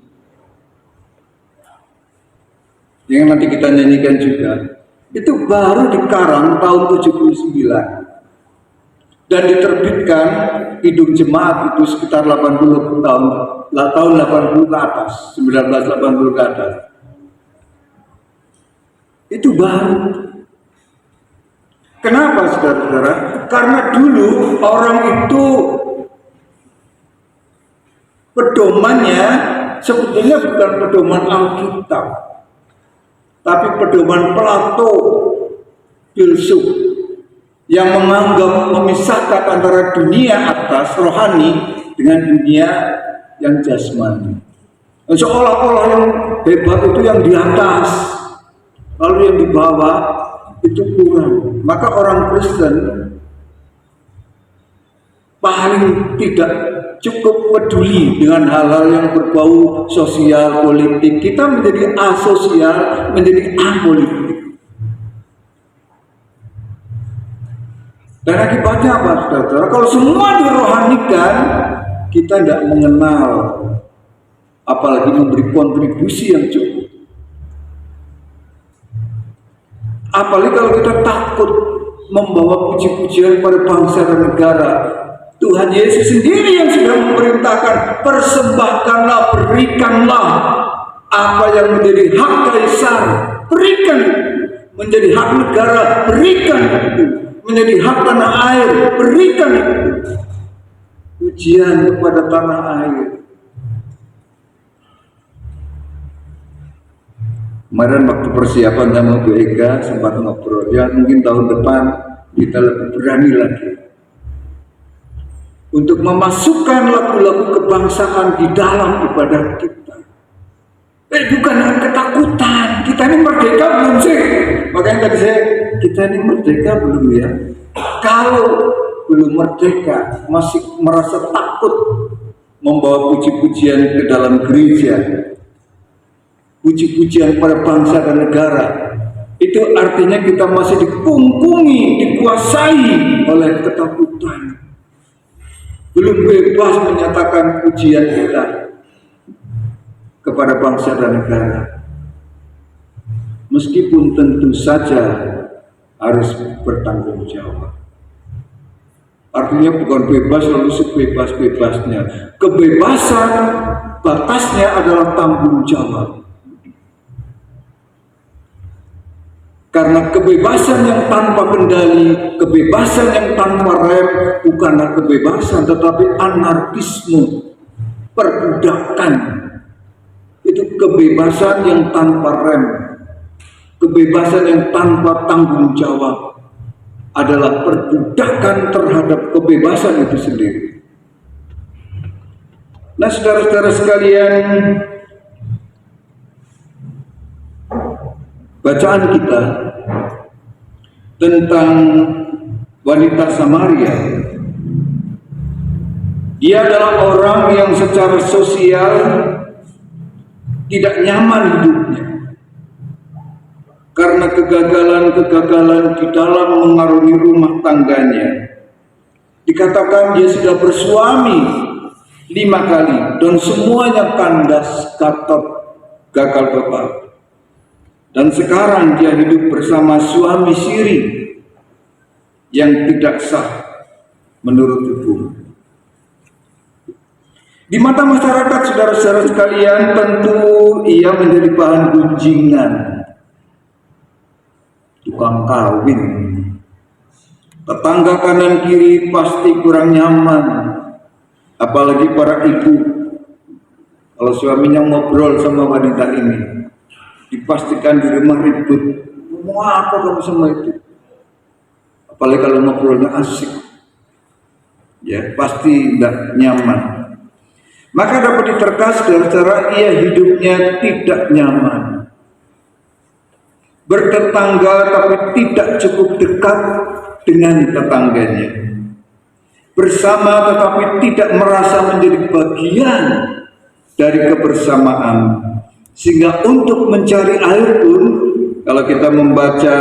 yang nanti kita nyanyikan juga, itu baru dikarang tahun 79 dan diterbitkan Kidung Jemaat itu sekitar 80 tahun 80 ke atas, 1980 ke atas. Itu baru. Kenapa saudara-saudara? Karena dulu orang itu pedomannya sebetulnya bukan pedoman Alkitab, tapi pedoman Plato, filsuf yang menganggap memisahkan antara dunia atas rohani dengan dunia yang jasmani. Seolah-olah yang hebat itu yang di atas, lalu yang di bawah itu kurang. Maka orang Kristen paling tidak cukup peduli dengan hal-hal yang berbau sosial politik. Kita menjadi asosial, menjadi apolitik. Dan akibatnya apa, saudara? Kalau semua dirohanikan, kita tidak mengenal, apalagi memberi kontribusi yang cukup. Apalagi kalau kita takut membawa puji-pujian pada bangsa dan negara. Tuhan Yesus sendiri yang sudah memerintahkan, persembahkanlah, berikanlah apa yang menjadi hak kaisar, berikan. Menjadi hak negara, berikan itu. Menjadi hak tanah air, berikan itu. Pujian kepada tanah air. Kemarin waktu persiapan sama Bu Ega sempat ngobrol, ya mungkin tahun depan kita lebih berani lagi untuk memasukkan lagu-lagu kebangsaan di dalam ibadah kita. Bukan dengan ketakutan. Kita ini merdeka belum sih? Makanya tadi kita ini merdeka belum ya? Kalau belum merdeka, masih merasa takut membawa puji-pujian ke dalam gereja, puji-pujian pada bangsa dan negara, itu artinya kita masih dikungkungi, dikuasai oleh ketakutan. Belum bebas menyatakan pujian kita kepada bangsa dan negara. Meskipun tentu saja harus bertanggung jawab. Artinya bukan bebas lalu sebebas-bebasnya. Kebebasan batasnya adalah tanggung jawab. Karena kebebasan yang tanpa kendali, kebebasan yang tanpa rem bukanlah kebebasan, tetapi anarkisme, perbudakan. Itu kebebasan yang tanpa rem, kebebasan yang tanpa tanggung jawab adalah perbudakan terhadap kebebasan itu sendiri. Nah, saudara-saudara sekalian, bacaan kita tentang wanita Samaria, dia adalah orang yang secara sosial tidak nyaman hidupnya karena kegagalan-kegagalan di dalam mengarungi rumah tangganya. Dikatakan dia sudah bersuami 5 kali dan semuanya kandas, katot, gagal total. Dan sekarang dia hidup bersama suami siri yang tidak sah menurut hukum. Di mata masyarakat, saudara-saudara sekalian, tentu ia menjadi bahan gunjingan, tukang kawin. Tetangga kanan kiri pasti kurang nyaman, apalagi para ibu. Kalau suaminya ngobrol sama wanita ini, dipastikan di rumah ribut. Mau apa kamu sama itu? Apalagi kalau ngobrolnya asik, ya pasti tidak nyaman. Maka dapat diterka, saudara-saudara, ia hidupnya tidak nyaman. Bertetangga tapi tidak cukup dekat dengan tetangganya. Bersama tetapi tidak merasa menjadi bagian dari kebersamaan. Sehingga untuk mencari air pun kalau kita membaca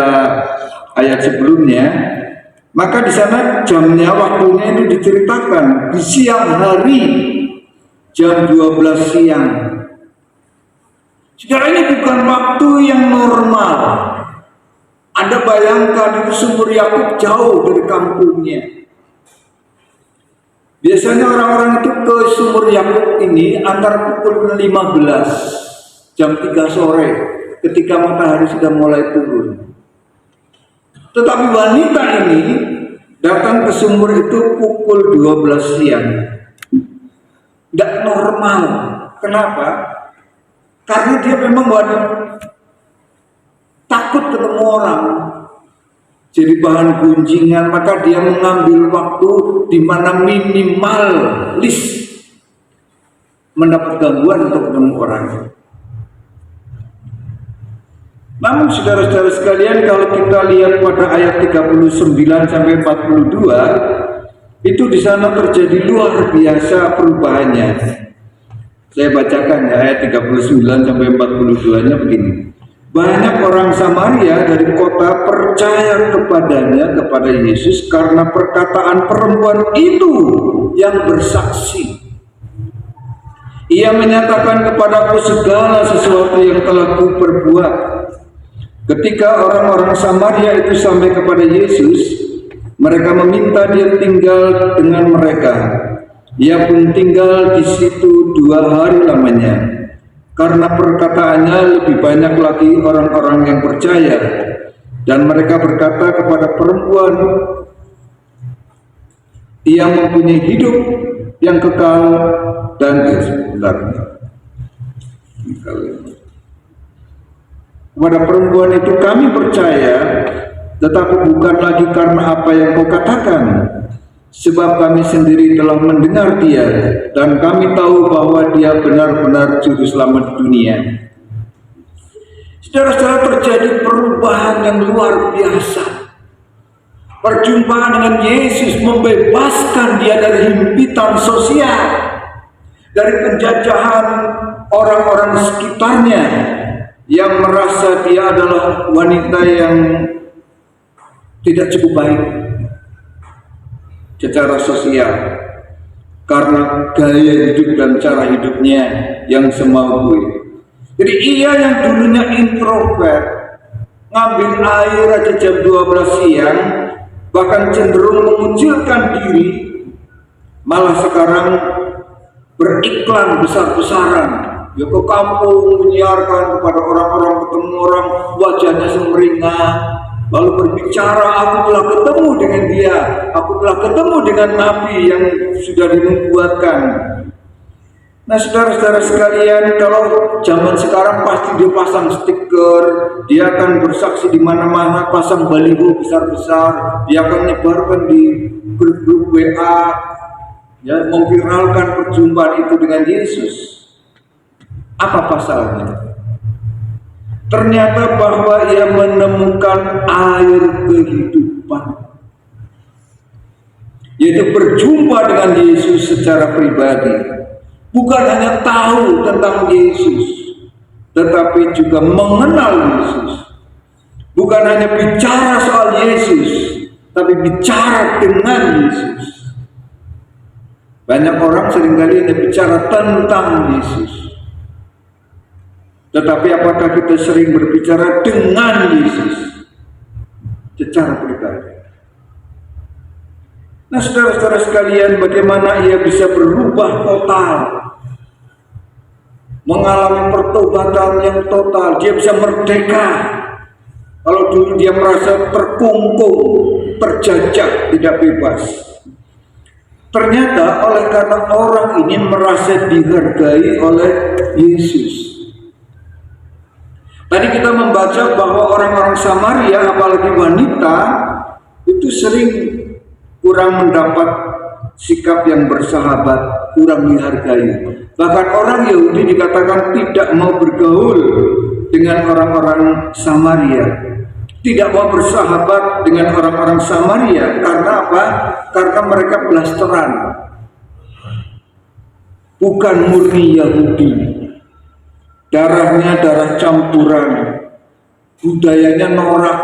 ayat sebelumnya, maka di sana jamnya, waktunya itu diceritakan di siang hari, jam 12 siang. Saudara, ini bukan waktu yang normal. Anda bayangkan itu sumur Yakub jauh dari kampungnya. Biasanya orang-orang itu ke sumur Yakub ini antara pukul 15, jam 3 sore, ketika matahari sudah mulai turun. Tetapi wanita ini datang ke sumur itu pukul 12 siang. Tidak normal. Kenapa? Karena dia memang takut ketemu orang, jadi bahan gunjingan, maka dia mengambil waktu di mana minimalis mendapat gangguan untuk ketemu orang. Namun saudara-saudara sekalian, kalau kita lihat pada ayat 39 sampai 42, itu di sana terjadi luar biasa perubahannya. Saya bacakan ya, ayat 39 sampai 42-nya begini. Banyak orang Samaria dari kota percaya kepadanya, kepada Yesus, karena perkataan perempuan itu yang bersaksi. Ia menyatakan kepadaku segala sesuatu yang telah kuperbuat. Ketika orang-orang Samaria itu sampai kepada Yesus, mereka meminta dia tinggal dengan mereka. Ia pun tinggal di situ 2 hari lamanya. Karena perkataannya lebih banyak lagi orang-orang yang percaya, dan mereka berkata kepada perempuan, ia mempunyai hidup yang kekal dan kepada perempuan itu, kami percaya, tetapi bukan lagi karena apa yang kau katakan, sebab kami sendiri telah mendengar dia, dan kami tahu bahwa dia benar-benar juru selamat dunia. Saudara-saudara, terjadi perubahan yang luar biasa. Perjumpaan dengan Yesus membebaskan dia dari himpitan sosial, dari penjajahan orang-orang sekitarnya yang merasa dia adalah wanita yang tidak cukup baik secara sosial, karena gaya hidup dan cara hidupnya yang semaunya. Jadi ia yang dulunya introvert, ngambil air aja jam 12 siang, bahkan cenderung mengucilkan diri, malah sekarang beriklan besar-besaran, ya ke kampung menyiarkan kepada orang-orang, ketemu orang wajahnya sumringah, lalu berbicara, aku telah ketemu dengan dia, aku telah ketemu dengan Nabi yang sudah dinubuatkan. Nah saudara-saudara sekalian, kalau zaman sekarang pasti dia pasang stiker, dia akan bersaksi di mana-mana, pasang baliho besar-besar, dia akan nyebarkan di grup-grup WA, ya, memviralkan perjumpaan itu dengan Yesus. Apa pasalnya? Ternyata bahwa ia menemukan air kehidupan, yaitu berjumpa dengan Yesus secara pribadi. Bukan hanya tahu tentang Yesus, tetapi juga mengenal Yesus. Bukan hanya bicara soal Yesus, tapi bicara dengan Yesus. Banyak orang seringkali hanya bicara tentang Yesus, tetapi apakah kita sering berbicara dengan Yesus secara pribadi? Nah saudara-saudara sekalian, bagaimana ia bisa berubah total, mengalami pertobatan yang total, dia bisa merdeka. Kalau dulu dia merasa terkungkung, terjajah, tidak bebas, ternyata oleh karena orang ini merasa dihargai oleh Yesus. Tadi kita membaca bahwa orang-orang Samaria, apalagi wanita, itu sering kurang mendapat sikap yang bersahabat, kurang dihargai. Bahkan orang Yahudi dikatakan tidak mau bergaul dengan orang-orang Samaria, tidak mau bersahabat dengan orang-orang Samaria. Karena apa? Karena mereka blasteran, bukan murni Yahudi, darahnya darah campuran. budayanya norak,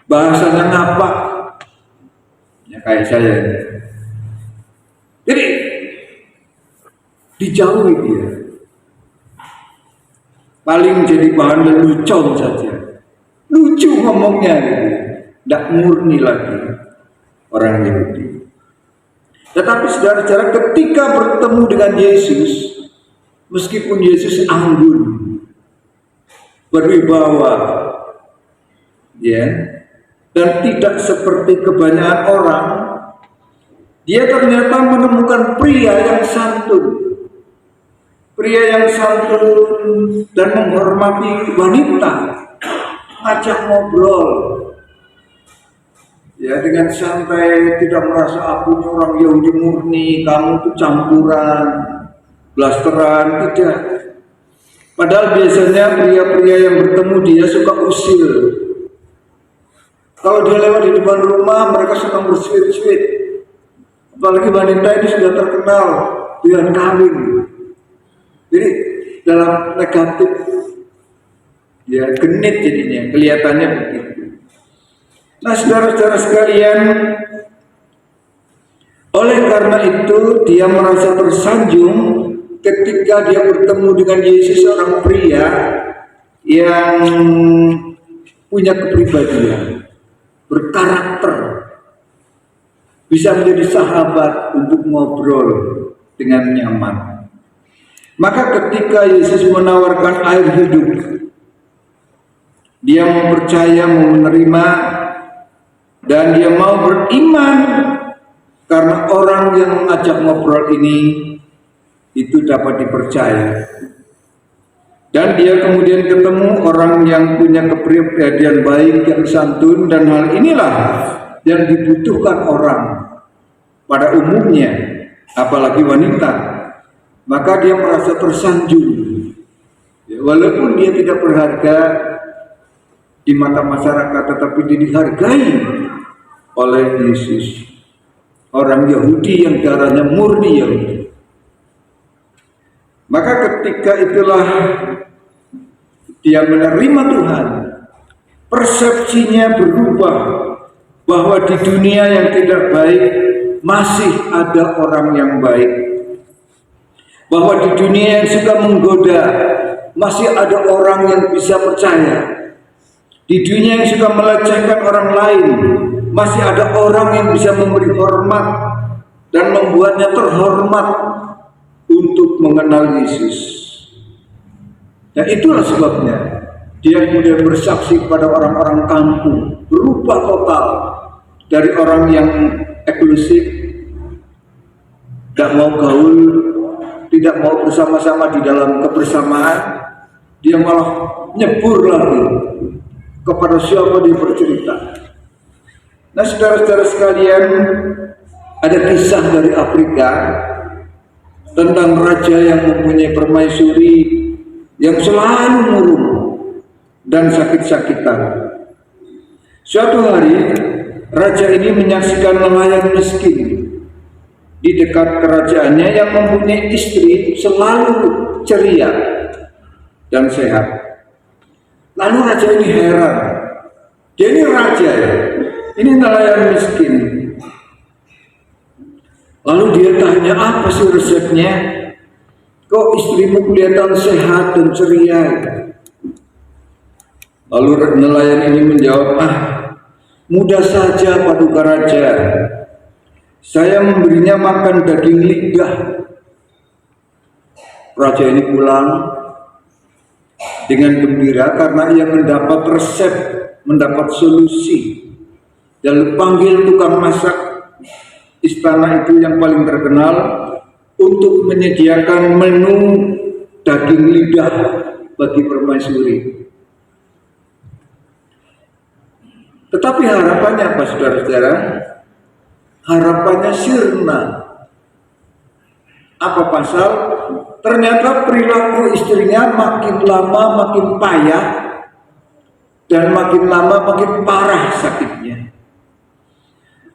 bahasanya ngapak, ya kayak saya. Jadi dijauhi dia. Paling jadi bahan lelucon saja. Lucu ngomongnya gitu. Tidak murni lagi orang Yahudi. Tetapi saudara-saudara, ketika bertemu dengan Yesus, meskipun Yesus anggun, berwibawa, ya, dan tidak seperti kebanyakan orang, dia ternyata menemukan pria yang santun, dan menghormati wanita, ngajak ngobrol, ya, dengan santai, tidak merasa aku ini orang Yahudi murni, kamu itu campuran, blasteran, tidak. Padahal biasanya pria-pria yang bertemu dia suka usil. Kalau dia lewat di depan rumah, mereka sedang bersuit-suit. Apalagi wanita ini sudah terkenal dengan kawin. Jadi dalam negatif, ya, genit jadinya, kelihatannya begitu. Nah, saudara-saudara sekalian, oleh karena itu dia merasa tersanjung ketika dia bertemu dengan Yesus, seorang pria yang punya kepribadian, berkarakter, bisa menjadi sahabat untuk ngobrol dengan nyaman. Maka ketika Yesus menawarkan air hidup, dia mau percaya, mau menerima, dan dia mau beriman karena orang yang mengajak ngobrol ini itu dapat dipercaya. Dan dia kemudian ketemu orang yang punya kepribadian baik, yang santun, dan hal inilah yang dibutuhkan orang pada umumnya, apalagi wanita. Maka dia merasa tersanjung, ya, walaupun dia tidak berharga di mata masyarakat, tetapi dia dihargai oleh Yesus, orang Yahudi yang darahnya murni Yahudi. Maka ketika itulah dia menerima Tuhan, persepsinya berubah bahwa di dunia yang tidak baik masih ada orang yang baik. Bahwa di dunia yang suka menggoda masih ada orang yang bisa percaya. Di dunia yang suka melecehkan orang lain masih ada orang yang bisa memberi hormat dan membuatnya terhormat untuk mengenal Yesus. Dan itulah sebabnya dia kemudian bersaksi kepada orang-orang kampung, berubah total dari orang yang eksklusif, tidak mau gaul, tidak mau bersama-sama di dalam kebersamaan, dia malah nyebur lagi kepada siapa dia bercerita. Nah, saudara-saudara sekalian, ada kisah dari Afrika tentang raja yang mempunyai permaisuri yang selalu murung dan sakit-sakitan. Suatu hari, raja ini menyaksikan nelayan miskin di dekat kerajaannya yang mempunyai istri selalu ceria dan sehat. Lalu raja ini heran, dia ini raja ya, ini nelayan miskin. Lalu dia tanya, apa sih resepnya? Kok istrimu kelihatan sehat dan ceria? Lalu nelayan ini menjawab, mudah saja paduka raja. Saya memberinya makan daging lidah. Raja ini pulang dengan gembira karena ia mendapat resep, mendapat solusi. Dan panggil tukang masak istana itu yang paling terkenal untuk menyediakan menu daging lidah bagi permaisuri. Tetapi harapannya apa, saudara-saudara? Harapannya sirna. Apa pasal? Ternyata perilaku istrinya makin lama makin payah dan makin lama makin parah sakitnya.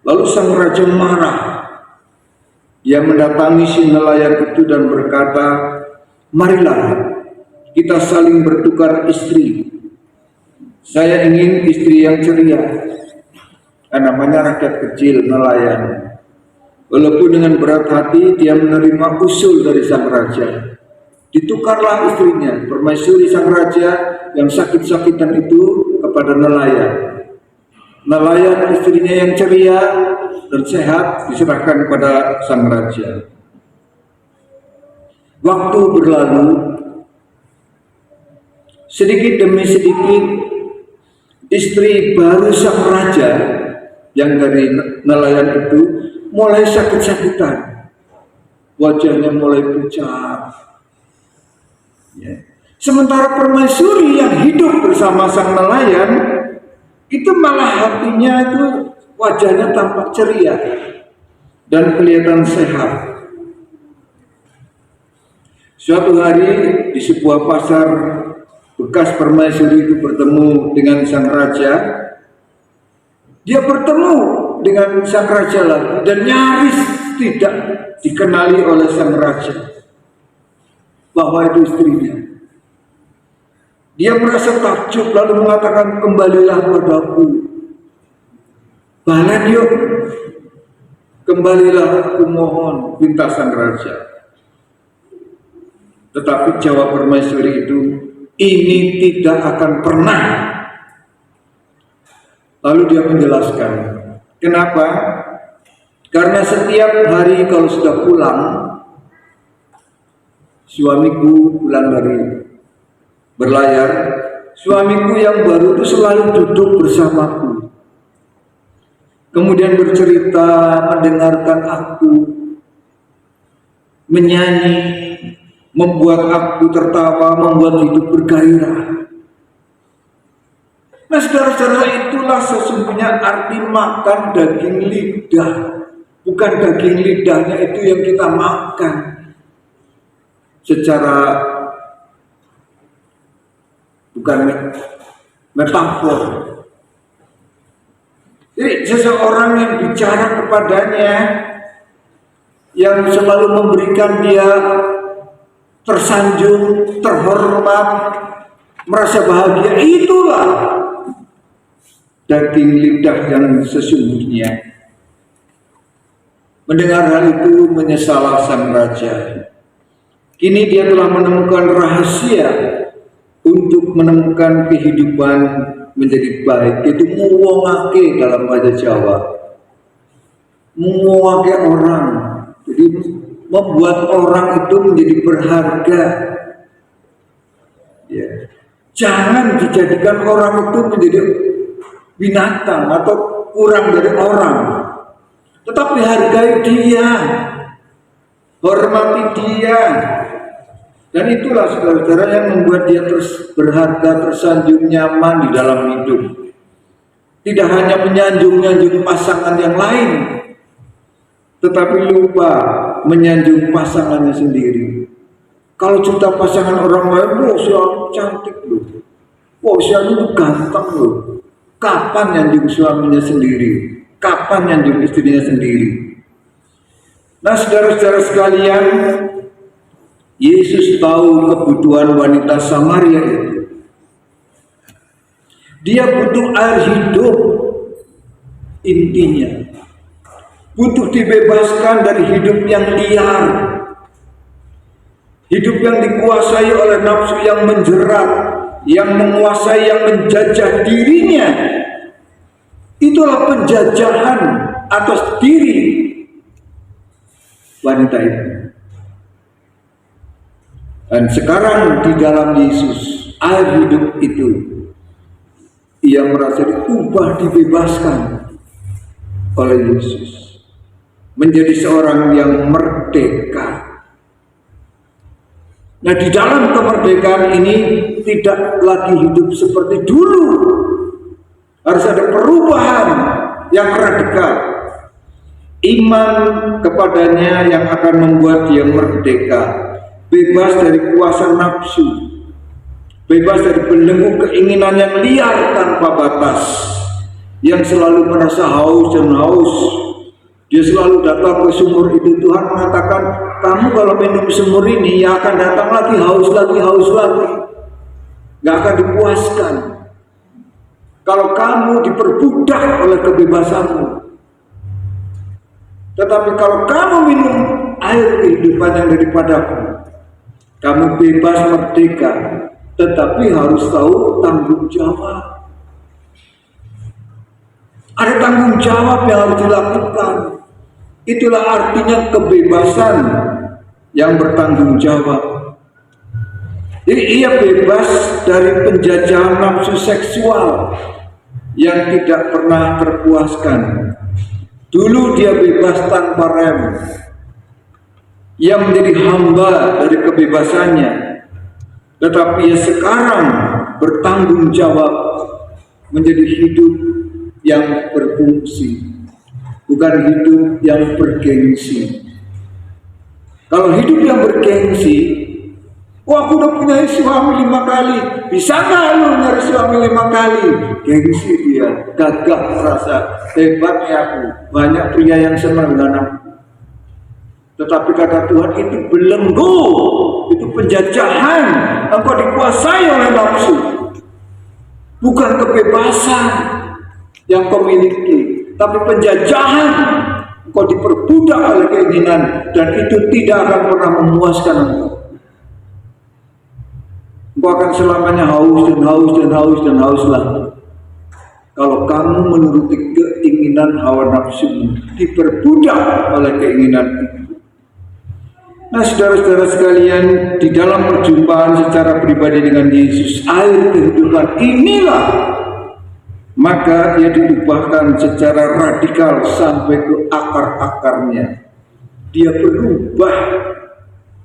Lalu sang raja marah. Dia mendatangi si nelayan itu dan berkata, marilah kita saling bertukar istri. Saya ingin istri yang ceria. Namanya rakyat kecil, nelayan. Walaupun dengan berat hati dia menerima usul dari sang raja. Ditukarlah istrinya, permaisuri sang raja yang sakit-sakitan itu kepada nelayan. Nelayan istrinya yang ceria dan sehat diserahkan kepada sang raja. Waktu berlalu, sedikit demi sedikit istri baru sang raja yang dari nelayan itu mulai sakit-sakitan, wajahnya mulai pucat. Ya. Sementara permaisuri yang hidup bersama sang nelayan itu malah hatinya itu wajahnya tampak ceria dan kelihatan sehat. Suatu hari di sebuah pasar, bekas permaisuri itu bertemu dengan sang raja. Dia bertemu dengan sang raja lagi dan nyaris tidak dikenali oleh sang raja bahwa itu istrinya. Dia merasa takjub lalu mengatakan, kembalilah padaku. Balik yuk, kembalilah aku mohon, pinta sang raja. Tetapi jawab permaisuri itu, ini tidak akan pernah. Lalu dia menjelaskan, kenapa? Karena setiap hari kalau sudah pulang, suamiku pulang dari berlayar, suamiku yang baru itu selalu duduk bersamaku. Kemudian bercerita, mendengarkan aku, menyanyi, membuat aku tertawa, membuat hidup bergairah. Nah saudara-saudara, itulah sesungguhnya arti makan daging lidah. Bukan daging lidahnya itu yang kita makan secara, bukan metafor. Jadi seseorang yang bicara kepadanya, yang selalu memberikan dia tersanjung, terhormat, merasa bahagia, itulah daging lidah yang sesungguhnya. Mendengar hal itu menyesallah sang raja. Kini dia telah menemukan rahasia untuk menemukan kehidupan menjadi baik, yaitu muwongake dalam bahasa Jawa. Muwongake orang, jadi membuat orang itu menjadi berharga. Ya. Jangan dijadikan orang itu menjadi binatang atau kurang dari orang, tetapi hargai dia, hormati dia. Dan itulah saudara-saudara yang membuat dia berharga, tersanjung, nyaman di dalam hidup. Tidak hanya menyanjung-nyanjung pasangan yang lain, tetapi lupa menyanjung pasangannya sendiri. Kalau cinta pasangan orang lain, wah suami cantik loh, wah suami itu ganteng loh. Kapan nyanjung suaminya sendiri? Kapan nyanjung istrinya sendiri? Nah saudara-saudara sekalian, Yesus tahu kebutuhan wanita Samaria itu. Dia butuh air hidup, intinya. Butuh dibebaskan dari hidup yang liar. Hidup yang dikuasai oleh nafsu yang menjerat, yang menguasai, yang menjajah dirinya. Itulah penjajahan atas diri wanita itu. Dan sekarang di dalam Yesus, air hidup itu, ia merasa diubah, dibebaskan oleh Yesus, menjadi seorang yang merdeka. Nah di dalam kemerdekaan ini tidak lagi hidup seperti dulu. Harus ada perubahan yang radikal. Iman kepadanya yang akan membuat dia merdeka. Bebas dari kuasa nafsu, bebas dari belenggu keinginan yang liar tanpa batas, yang selalu merasa haus dan haus. Dia selalu datang ke sumur itu. Tuhan mengatakan, kamu kalau minum sumur ini ya akan datang lagi, haus lagi, gak akan dipuaskan. kalau kamu diperbudak oleh kebebasanmu. Tetapi kalau kamu minum air kehidupan yang daripadaku, kamu bebas merdeka, tetapi harus tahu tanggung jawab. Ada tanggung jawab yang harus dilakukan. Itulah artinya kebebasan yang bertanggung jawab. Jadi ia bebas dari penjajahan nafsu seksual yang tidak pernah terpuaskan. Dulu dia bebas tanpa rem, ia menjadi hamba dari kebebasannya, tetapi ia sekarang bertanggung jawab menjadi hidup yang berfungsi, bukan hidup yang bergengsi. Kalau hidup yang bergengsi, wah aku udah punya suami 5 kali, bisa nggak lu nyari suami 5 kali? Gengsi dia, gagah merasa hebatnya aku. Banyak pria yang senang dengan aku. Tetapi kata Tuhan, itu belenggu, itu penjajahan. Engkau dikuasai oleh nafsu, bukan kebebasan yang kau miliki, tapi penjajahan. Engkau diperbudak oleh keinginan, dan itu tidak akan pernah memuaskan engkau. Engkau akan selamanya haus dan haus dan haus dan haus lagi. Kalau kamu menuruti keinginan hawa nafsumu, diperbudak oleh keinginan itu. Nah, saudara-saudara sekalian, di dalam perjumpaan secara pribadi dengan Yesus, air kehidupan inilah, maka ia diubahkan secara radikal sampai ke akar-akarnya. Dia berubah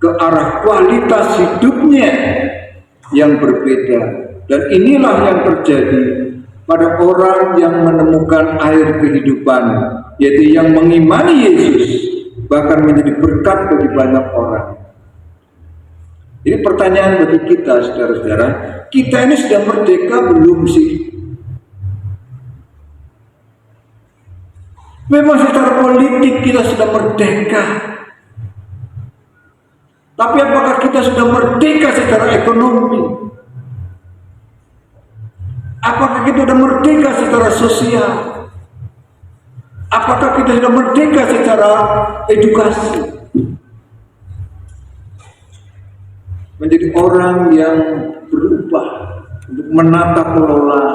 ke arah kualitas hidupnya yang berbeda. Dan inilah yang terjadi pada orang yang menemukan air kehidupan, yaitu yang mengimani Yesus, bahkan menjadi berkat bagi banyak orang. Jadi pertanyaan bagi kita, saudara-saudara, kita ini sudah merdeka belum sih? Memang secara politik kita sudah merdeka, tapi apakah kita sudah merdeka secara ekonomi? Apakah kita sudah merdeka secara sosial? Apakah kita sudah merdeka secara edukasi? Menjadi orang yang berubah untuk menata kelola,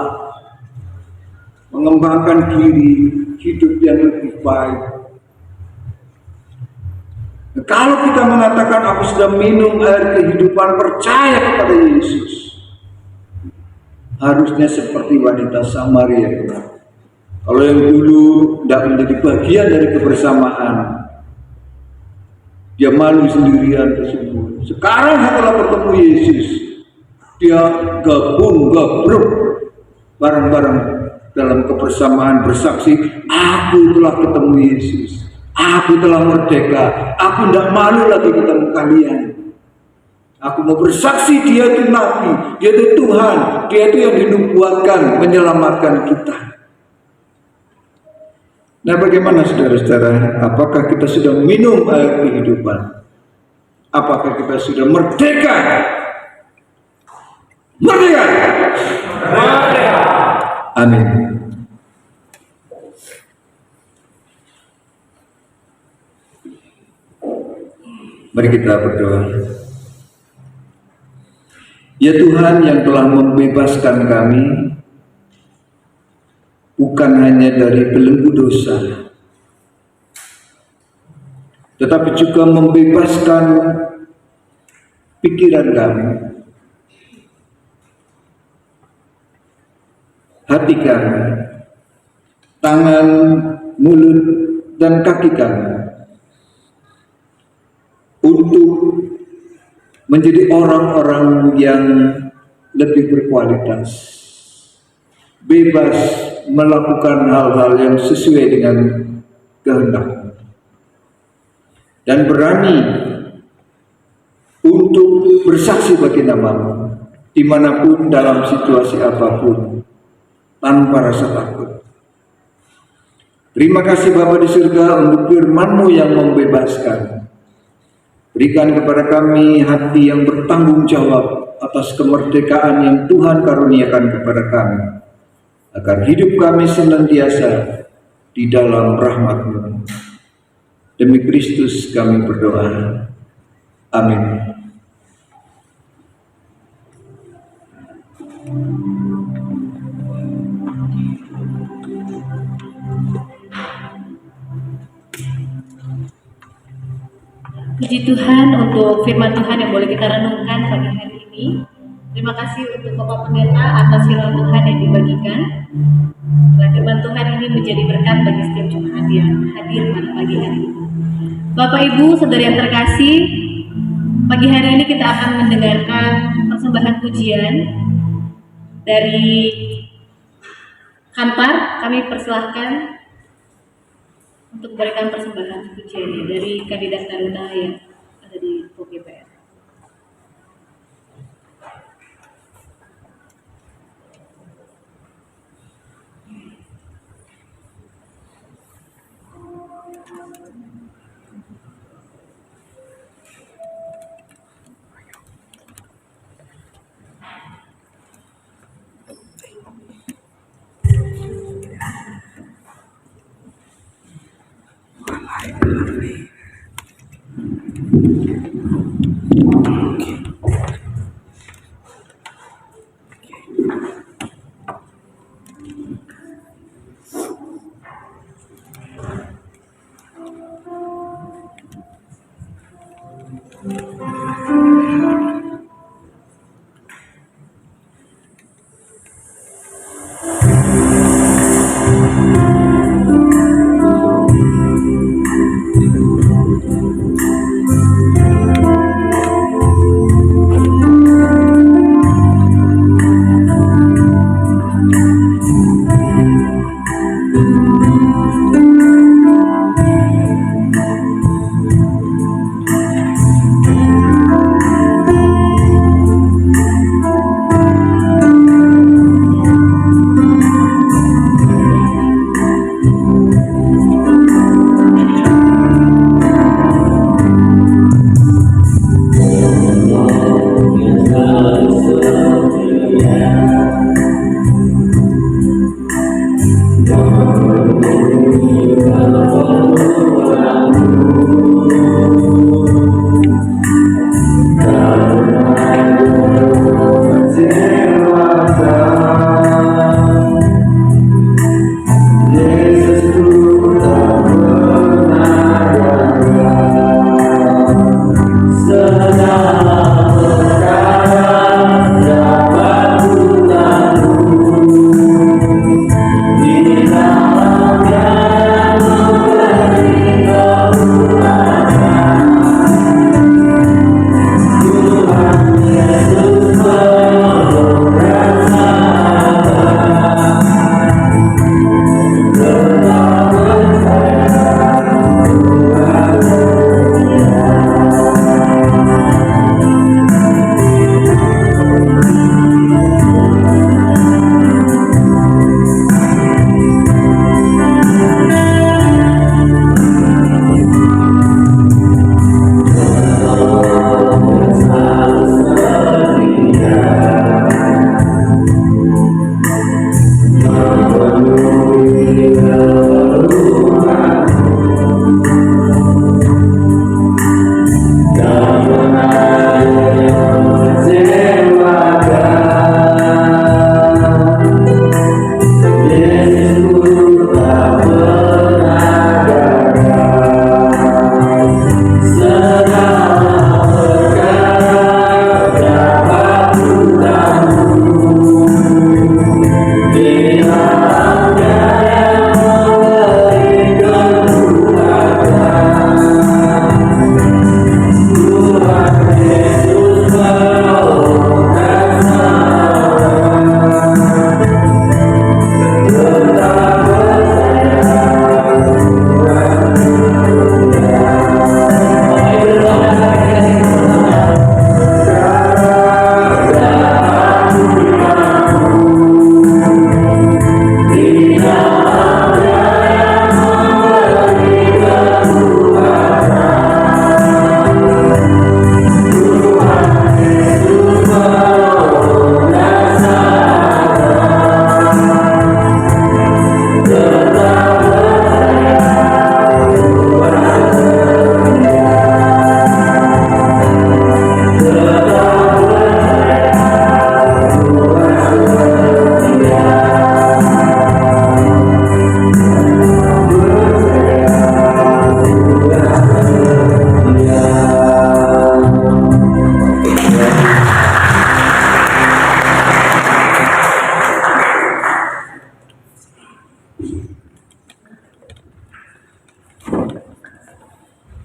mengembangkan diri, hidup yang lebih baik. Nah, kalau kita mengatakan aku sudah minum air kehidupan, percaya kepada Yesus, harusnya seperti wanita Samaria. Kalau yang dulu tidak menjadi bagian dari kebersamaan, dia malu sendirian tersebut. Sekarang setelah bertemu Yesus, dia gabruk bareng-bareng dalam kebersamaan, bersaksi, aku telah ketemu Yesus, aku telah merdeka, aku tidak malu lagi ketemu kalian. Aku mau bersaksi dia itu Nabi, dia itu Tuhan, dia itu yang dinubuatkan menyelamatkan kita. Nah, bagaimana saudara-saudara? Apakah kita sudah minum air kehidupan? Apakah kita sudah merdeka? Merdeka! Merdeka! Amin. Mari kita berdoa. Ya Tuhan yang telah membebaskan kami, bukan hanya dari belenggu dosa, tetapi juga membebaskan pikiran kami, hati kami, tangan, mulut, dan kaki kami, untuk menjadi orang-orang yang lebih berkualitas, bebas melakukan hal-hal yang sesuai dengan kehendak, dan berani untuk bersaksi bagi nama-Mu dimanapun, dalam situasi apapun, tanpa rasa takut. Terima kasih Bapa di surga untuk firman-Mu yang membebaskan. Berikan kepada kami hati yang bertanggung jawab atas kemerdekaan yang Tuhan karuniakan kepada kami, agar hidup kami senantiasa di dalam rahmat-Mu. Demi Kristus kami berdoa. Amin. Puji Tuhan untuk firman Tuhan yang boleh kita renungkan pagi hari ini. Terima kasih untuk Bapak Pendeta atas firman Tuhan yang dibagikan. Firman Tuhan ini menjadi berkat bagi setiap jemaat yang hadir pada pagi hari ini. Bapak Ibu, saudara yang terkasih, pagi hari ini kita akan mendengarkan persembahan pujian dari Kantor. Kami persilahkan untuk memberikan persembahan pujian dari kandidat taruna yang ada di POGPR.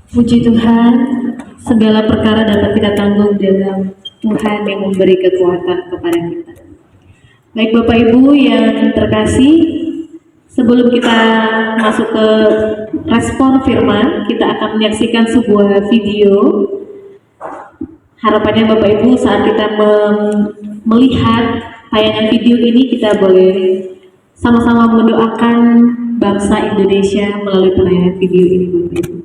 Puji Tuhan, segala perkara dapat kita tanggung dalam Tuhan yang memberi kekuatan kepada kita. Baik Bapak Ibu yang terkasih, sebelum kita masuk ke respon firman, kita akan menyaksikan sebuah video. Harapannya Bapak Ibu saat kita melihat tayangan video ini, kita boleh sama-sama mendoakan bangsa Indonesia melalui tayangan video ini Bapak Ibu.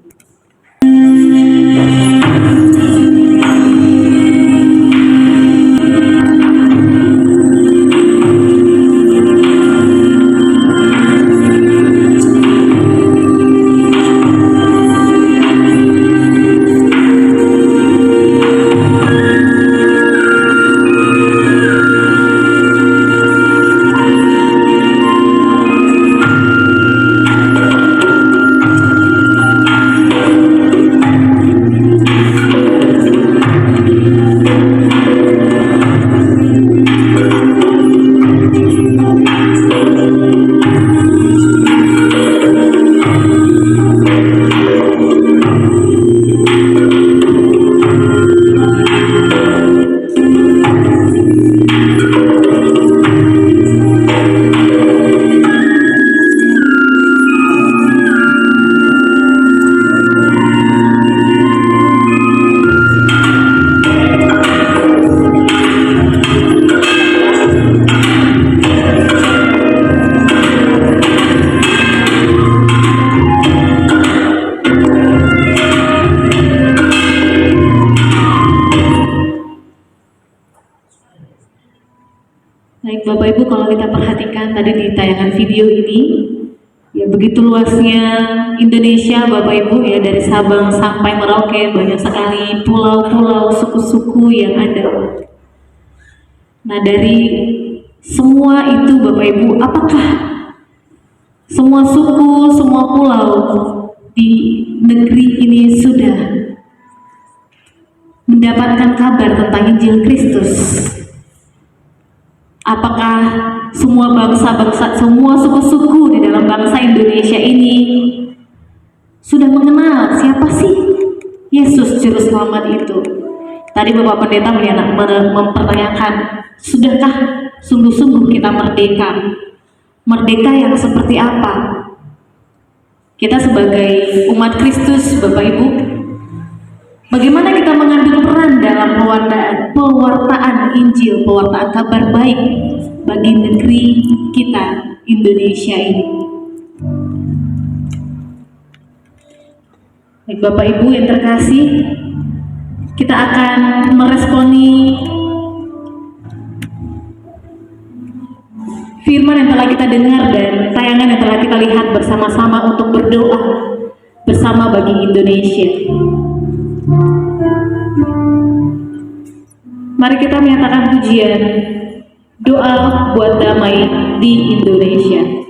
Baik Bapak Ibu, kalau kita perhatikan tadi di tayangan video ini, ya begitu luasnya Indonesia Bapak Ibu, ya dari Sabang sampai Merauke, banyak sekali pulau-pulau, suku-suku yang ada. Nah dari semua itu Bapak Ibu, apakah semua suku, semua pulau di negeri ini sudah mendapatkan kabar tentang Injil Kristus? Apakah semua bangsa-bangsa, semua suku-suku di dalam bangsa Indonesia ini sudah mengenal siapa sih Yesus Juru Selamat itu? Tadi Bapak Pendeta mempertanyakan, sudahkah sungguh-sungguh kita merdeka? Merdeka yang seperti apa? Kita sebagai umat Kristus, Bapak Ibu, bagaimana kita mengambil peran dalam pewartaan Injil, pewartaan kabar baik bagi negeri kita, Indonesia ini? Baik Bapak Ibu yang terkasih, kita akan meresponi firman yang telah kita dengar dan tayangan yang telah kita lihat bersama-sama untuk berdoa bersama bagi Indonesia. Mari kita menyatakan pujian, doa buat damai di Indonesia.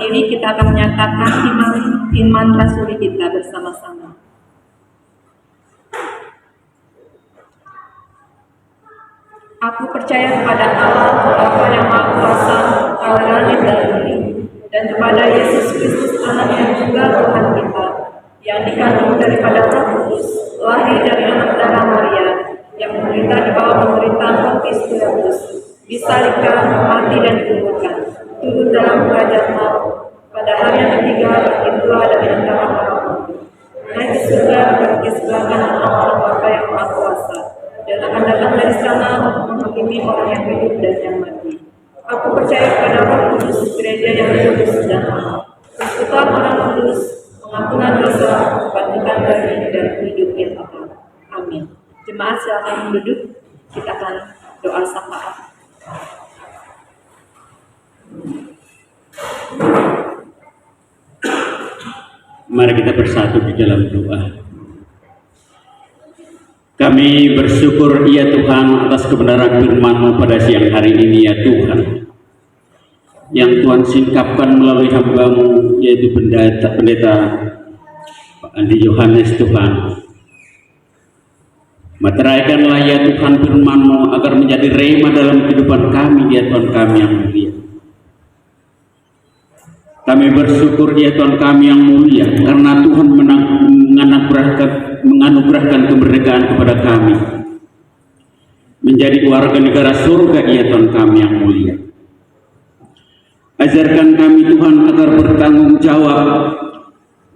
berdiri, kita akan menyatakan iman rasuli kita bersama-sama. Aku percaya kepada Allah, Bapa yang Maha Kuasa, Allah langit dan bumi, dan kepada Yesus Kristus, Anak yang juga Tuhan kita, yang dikandung daripada Roh Kudus, lahir dari anak darah Maria, yang menderita di bawah pemerintahan Pontius Pilatus, disalibkan, mati dan dikuburkan, turun dalam kerajaan maut, pada hari yang ketiga bangkit pula dari antara orang mati, naik ke surga dan ke sebelah kanan Allah Bapa yang Maha Kuasa, dan akan datang dari sana untuk menghakimi orang yang hidup dan yang mati. Aku percaya kepada Roh Kudus, gereja yang kudus dan am, persekutuan orang kudus, pengampunan dosa, kebangkitan dari dan hidup yang abadi. Amin. Jemaat silakan duduk, kita akan doa syafaat. Mari kita bersatu di dalam doa. Kami bersyukur ya Tuhan atas kebenaran firman-Mu pada siang hari ini ya Tuhan, yang Tuhan singkapkan melalui hamba-Mu yaitu pendeta Pak Andi Yohanes Tuhan. Materaikanlah ya Tuhan firman-Mu agar menjadi rema dalam kehidupan kami ya Tuhan kami yang mulia. Kami bersyukur ya Tuhan kami yang mulia karena Tuhan menganugerahkan kemerdekaan kepada kami menjadi warga negara surga ya Tuhan kami yang mulia. Ajarkan kami Tuhan agar bertanggung jawab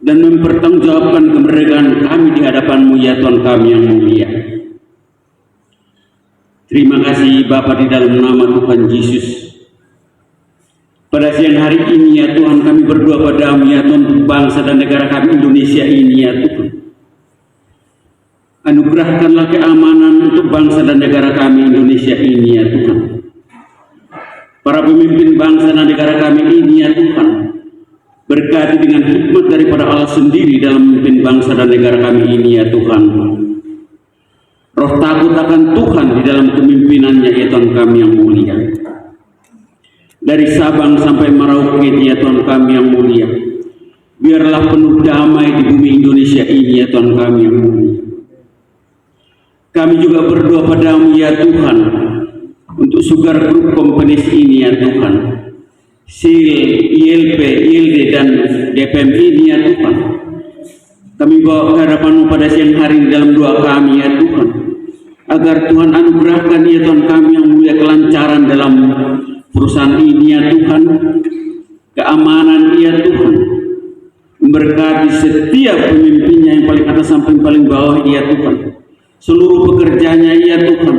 dan mempertanggungjawabkan kemerdekaan kami di hadapan-Mu ya Tuhan kami yang mulia. Terima kasih Bapa di dalam nama Tuhan Yesus. Pada siang hari ini ya Tuhan kami berdoa pada-Mu ya Tuhan, bangsa dan negara kami Indonesia ini ya Tuhan. Anugerahkanlah keamanan untuk bangsa dan negara kami Indonesia ini ya Tuhan. Para pemimpin bangsa dan negara kami ini ya Tuhan, berkati dengan hikmat daripada Allah sendiri dalam memimpin bangsa dan negara kami ini ya Tuhan. Roh takut akan Tuhan di dalam kepemimpinannya ya Tuhan kami yang mulia. Dari Sabang sampai Merauke ya Tuhan kami yang mulia, biarlah penuh damai di bumi Indonesia ini ya Tuhan kami yang mulia. Kami juga berdoa pada-Mu ya Tuhan untuk Sugar Group Companies ini ya Tuhan, SIL, ILP, ILD dan DPM ini ya Tuhan. Kami bawa ke hadapan-Mu pada siang hari ini dalam doa kami ya Tuhan, agar Tuhan anugerahkan ya Tuhan kami yang mulia kelancaran dalam perusahaan ini ya Tuhan, keamanan ya Tuhan, memberkati setiap pemimpinnya yang paling atas sampai yang paling bawah ya Tuhan, seluruh pekerjanya ya Tuhan,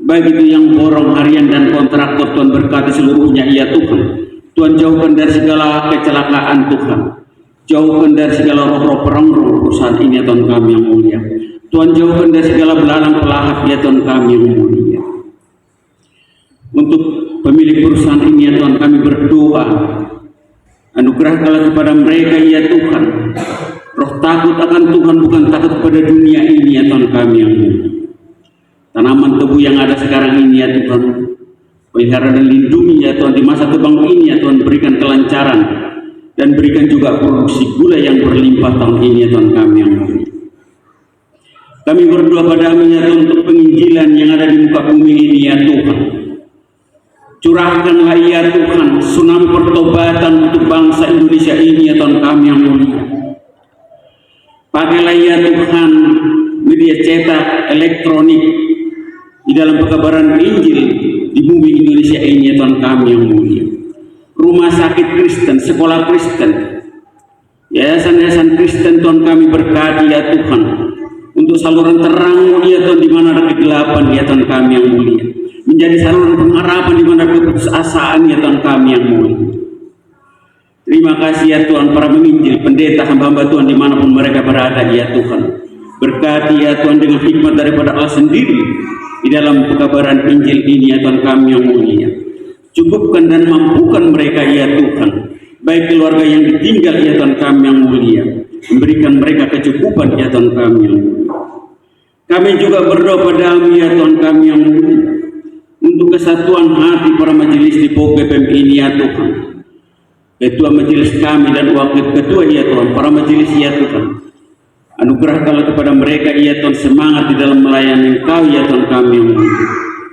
baik itu yang borong harian dan kontraktor, Tuhan berkati seluruhnya ya Tuhan. Tuhan jauhkan dari segala kecelakaan Tuhan, jauhkan dari segala roh-roh perongrong perusahaan ini ya Tuhan kami yang mulia. Tuhan jauhkan dari segala belalang pelahat ya Tuhan kami yang mulia. Untuk pemilik perusahaan ini ya Tuhan kami berdoa, anugerahkanlah kepada mereka ya Tuhan roh takut akan Tuhan, bukan takut kepada dunia ini ya Tuhan kami yang mulia. Tanaman tebu yang ada sekarang ini ya Tuhan, pelihara dan lindungi ya Tuhan di masa tebang ini ya Tuhan, berikan kelancaran dan berikan juga produksi gula yang berlimpah tahun ini ya Tuhan kami yang mulia. Kami berdoa pada-Mu ya Tuhan untuk penginjilan yang ada di muka bumi ini ya Tuhan. Curahkanlah ya Tuhan tsunami pertobatan untuk bangsa Indonesia ini ya Tuhan kami yang mulia. Pakailah ya Tuhan media cetak elektronik di dalam pekabaran Injil di bumi Indonesia ini ya Tuhan kami yang mulia. Rumah sakit Kristen, sekolah Kristen, yayasan-yayasan Kristen Tuhan kami berkati ya Tuhan, untuk saluran terang ya Tuhan di mana ada kegelapan ya Tuhan kami yang mulia, menjadi saluran pengharapan di mana keputusasaan ya Tuhan kami yang mulia. Terima kasih ya Tuhan para penginjil, pendeta, hamba-hamba Tuhan dimanapun mereka berada ya Tuhan. Berkati ya Tuhan dengan hikmat daripada Allah sendiri di dalam pekabaran Injil ini ya Tuhan kami yang mulia. Cukupkan dan mampukan mereka ya Tuhan, baik keluarga yang ditinggal ya Tuhan kami yang mulia, memberikan mereka kecukupan ya Tuhan kami yang mulia. Kami juga berdoa pada-Mu ya Tuhan kami yang mulia, untuk kesatuan hati para majelis di POGBPM ini ya Tuhan. ketua majelis kami dan wakil ketua ya Tuhan, para majelis ya Tuhan. Anugerahkanlah kepada mereka ya Tuhan semangat di dalam melayani Engkau ya Tuhan kami yang mulia.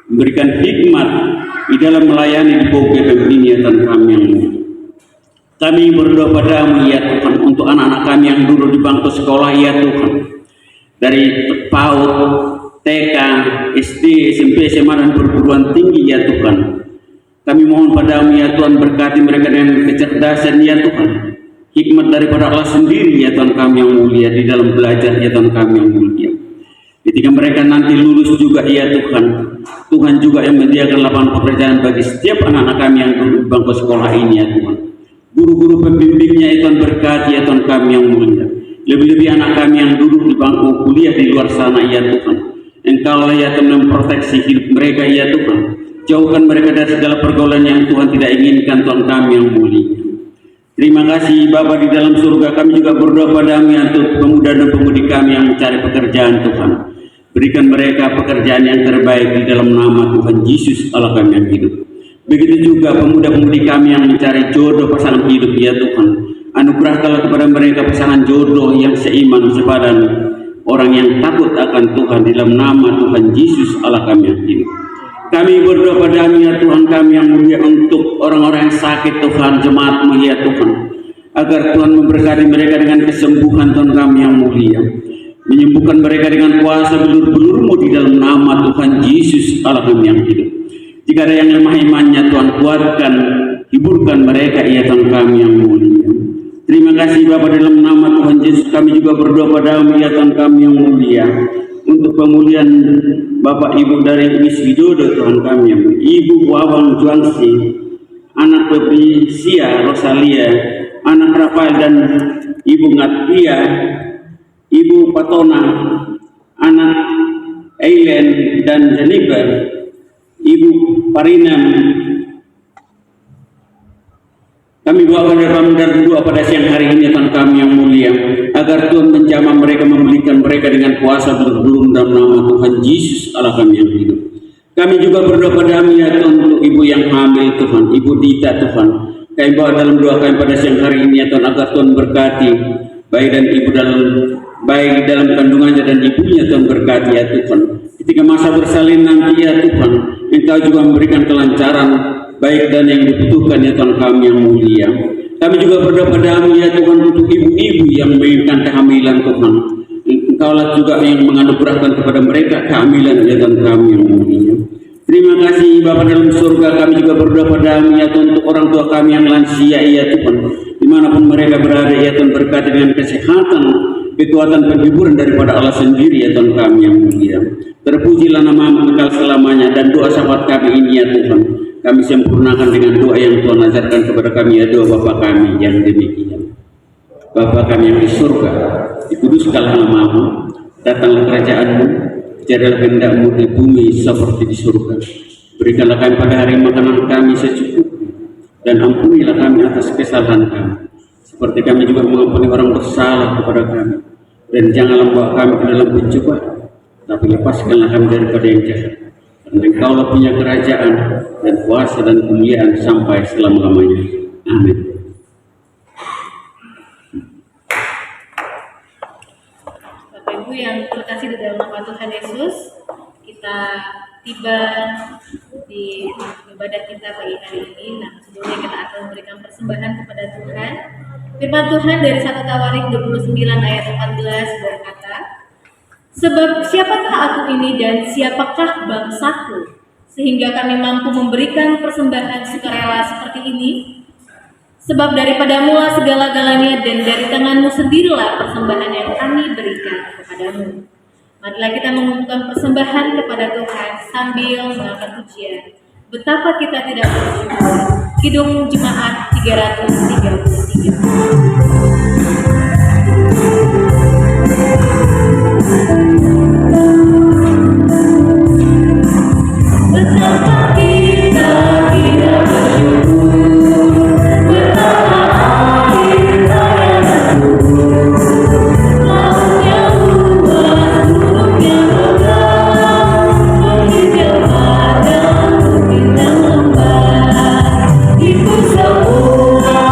Memberikan hikmat di dalam melayani di BPM ini ya Tuhan kami yang mulia. Kami berdoa padamu ya Tuhan untuk anak-anak kami yang duduk di bangku sekolah ya Tuhan. Dari PAUD, TK, SD, SMP, SMA dan perguruan tinggi ya Tuhan. Kami mohon padamu ya Tuhan, berkati mereka dengan kecerdasan ya Tuhan, hikmat daripada Allah sendiri ya Tuhan kami yang mulia di dalam belajar ya Tuhan kami yang mulia. Ketika mereka nanti lulus juga ya Tuhan, Tuhan juga yang menyediakan lapangan pekerjaan bagi setiap anak-anak kami yang duduk di bangku sekolah ini ya Tuhan. Guru-guru pembimbingnya ya Tuhan, berkati ya Tuhan kami yang mulia. Lebih-lebih anak kami yang duduk di bangku kuliah di luar sana ya Tuhan. Engkau lah ya Tuhan memproteksi hidup mereka ya Tuhan. Jauhkan mereka dari segala pergaulan yang Tuhan tidak inginkan Tuhan kami yang mulia. Terima kasih Bapa di dalam surga. Kami juga berdoa padamu ya untuk pemuda dan pemudi kami yang mencari pekerjaan Tuhan. Berikan mereka pekerjaan yang terbaik di dalam nama Tuhan Yesus Allah kami yang hidup. Begitu juga pemuda-pemudi kami yang mencari jodoh pasangan hidup ya Tuhan. Anugerahkanlah kepada mereka pasangan jodoh yang seiman sepadan, orang yang takut akan Tuhan di dalam nama Tuhan Yesus Allah kami yang hidup. Kami berdoa padamu ya Tuhan kami yang mulia untuk orang-orang yang sakit Tuhan, jemaat-Mu ya Tuhan, agar Tuhan memberkati mereka dengan kesembuhan Tuhan kami yang mulia, menyembuhkan mereka dengan kuasa belur-belur-Mu di dalam nama Tuhan Yesus Allah kami yang hidup. Jika ada yang lemah imannya Tuhan, kuatkan, hiburkan mereka ya Tuhan kami yang mulia. Terima kasih Bapa, dalam nama Tuhan Yesus kami juga berdoa padamu ya Tuhan kami yang mulia, untuk pemulihan Bapak Ibu dari Miss Widodo Tuhan kami yang mulia, Ibu Wawang Juangsi, anak Patricia Rosalia, anak Rafael dan Ibu Ngatia, Ibu Patona, anak Aileen dan Jennifer, Ibu Parinam. Kami doakan dan doa pada siang hari ini Tuhan kami yang mulia, agar Tuhan menjamah mereka, memulihkan mereka dengan kuasa belum dalam nama Tuhan Yesus Allah kami yang hidup. Kami juga berdoa padamu ya Tuhan untuk ibu yang hamil Tuhan, Ibu Dita Tuhan. Kami bawa dalam doa kami pada siang hari ini ya Tuhan, agar Tuhan berkati baik dan ibu dalam kandungannya dan ibunya Tuhan, berkati ya Tuhan. Ketika masa bersalin nanti ya Tuhan, Engkau juga memberikan kelancaran baik dan yang dibutuhkan ya Tuhan kami yang mulia. Kami juga berdoa padamu ya Tuhan untuk ibu-ibu yang menginginkan kehamilan Tuhan. Engkaulah juga yang menganugerahkan kepada mereka kehamilan ya Tuhan kami yang mulia. Terima kasih Bapa dalam surga. Kami juga berdoa padamu ya Tuhan untuk orang tua kami yang lansia ya Tuhan, dimanapun mereka berada ya Tuhan, berkati dengan kesehatan, kekuatan, penghiburan daripada Allah sendiri ya Tuhan kami yang mulia. Terpujilah nama-Mu kekal selamanya, dan doa syafaat kami ini ya Tuhan kami sempurnakan dengan doa yang Tuhan ajarkan kepada kami ya, doa Bapa kami yang demikian. Bapa kami yang di surga, dikuduskanlah nama-Mu, datanglah kerajaan-Mu, jadilah kehendak-Mu di bumi seperti di surga. Berikanlah kami pada hari makanan kami secukupnya, dan ampunilah kami atas kesalahan kami, seperti kami juga mengampuni orang bersalah kepada kami. Dan janganlah bawa kami ke dalam pencobaan, tapi lepaskanlah kami daripada yang jahat. Dan Engkaulah punya kerajaan dan kuasa dan kemuliaan sampai selama-lamanya. Amin. Bapak Ibu yang terkasih di dalam nama Tuhan Yesus, kita tiba di ibadah kita pagi hari ini. Nah, sebelumnya kita akan memberikan persembahan kepada Tuhan. Firman Tuhan dari 1 Tawarik 29 ayat 14 berkata, "Sebab siapakah aku ini dan siapakah bangsaku, sehingga kami mampu memberikan persembahan sukarela seperti ini? Sebab daripadamu lah segala-galanya, dan dari tanganmu sendirilah persembahan yang kami berikan kepadamu." Marilah kita mengumpulkan persembahan kepada Tuhan sambil mengangkat pujian. Betapa kita tidak bersyukur. Kidung Jemaat 333. Betapa kita tidak bersyukur, betapa kita yang bersyukur. Lautnya luas, gunungnya megah, menghijau padang, bukit dan lembah. Itu semua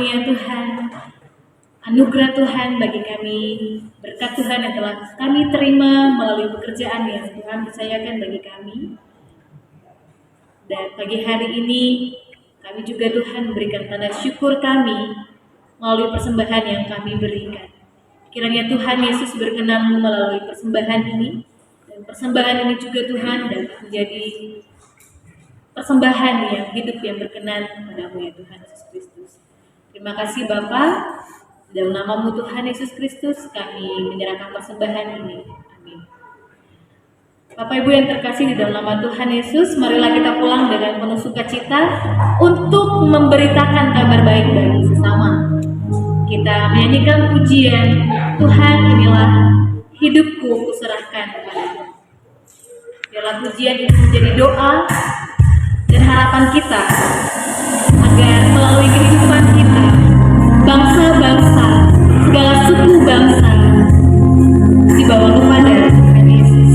karunia Tuhan, anugerah Tuhan bagi kami, berkat Tuhan yang telah kami terima melalui pekerjaan yang Tuhan percayakan bagi kami. Dan pagi hari ini kami juga Tuhan berikan tanda syukur kami melalui persembahan yang kami berikan. Kiranya Tuhan Yesus berkenan melalui persembahan ini, dan persembahan ini juga Tuhan dapat menjadi persembahan yang hidup yang berkenan padamu ya Tuhan Yesus Kristus. Terima kasih Bapa, dalam namamu Tuhan Yesus Kristus kami menyerahkan persembahan ini. Amin. Bapak Ibu yang terkasih di dalam nama Tuhan Yesus, marilah kita pulang dengan penuh sukacita untuk memberitakan kabar baik bagi sesama. Kita menyanyikan pujian, Tuhan inilah hidupku kuserahkan kepadamu. Biarlah pujian ini menjadi doa dan harapan kita agar melalui kehidupan kita, bangsa-bangsa, segala suku bangsa dibawa kepada Tuhan Yesus.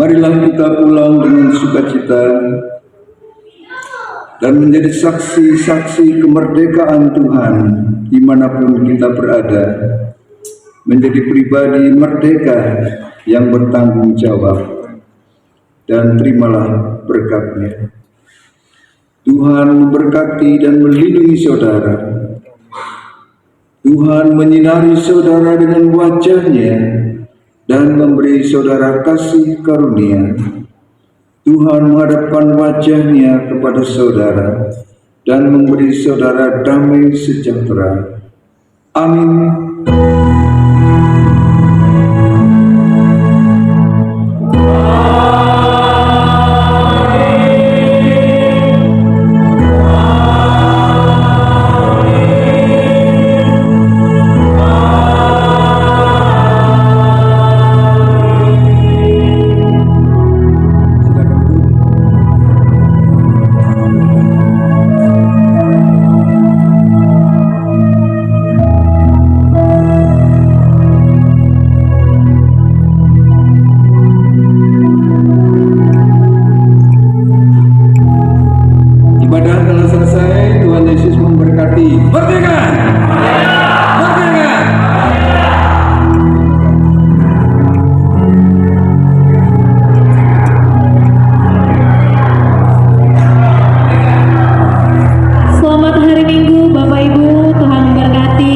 Marilah kita pulang dengan sukacita dan menjadi saksi-saksi kemerdekaan Tuhan dimanapun kita berada, menjadi pribadi merdeka yang bertanggung jawab, dan terimalah berkat-Nya. Tuhan memberkati dan melindungi saudara. Tuhan menyinari saudara dengan wajah-Nya dan memberi saudara kasih karunia. Tuhan menghadapkan wajah-Nya kepada saudara dan memberi saudara damai sejahtera. Amin. Merdeka! Merdeka! Selamat hari Minggu Bapak Ibu, Tuhan memberkati.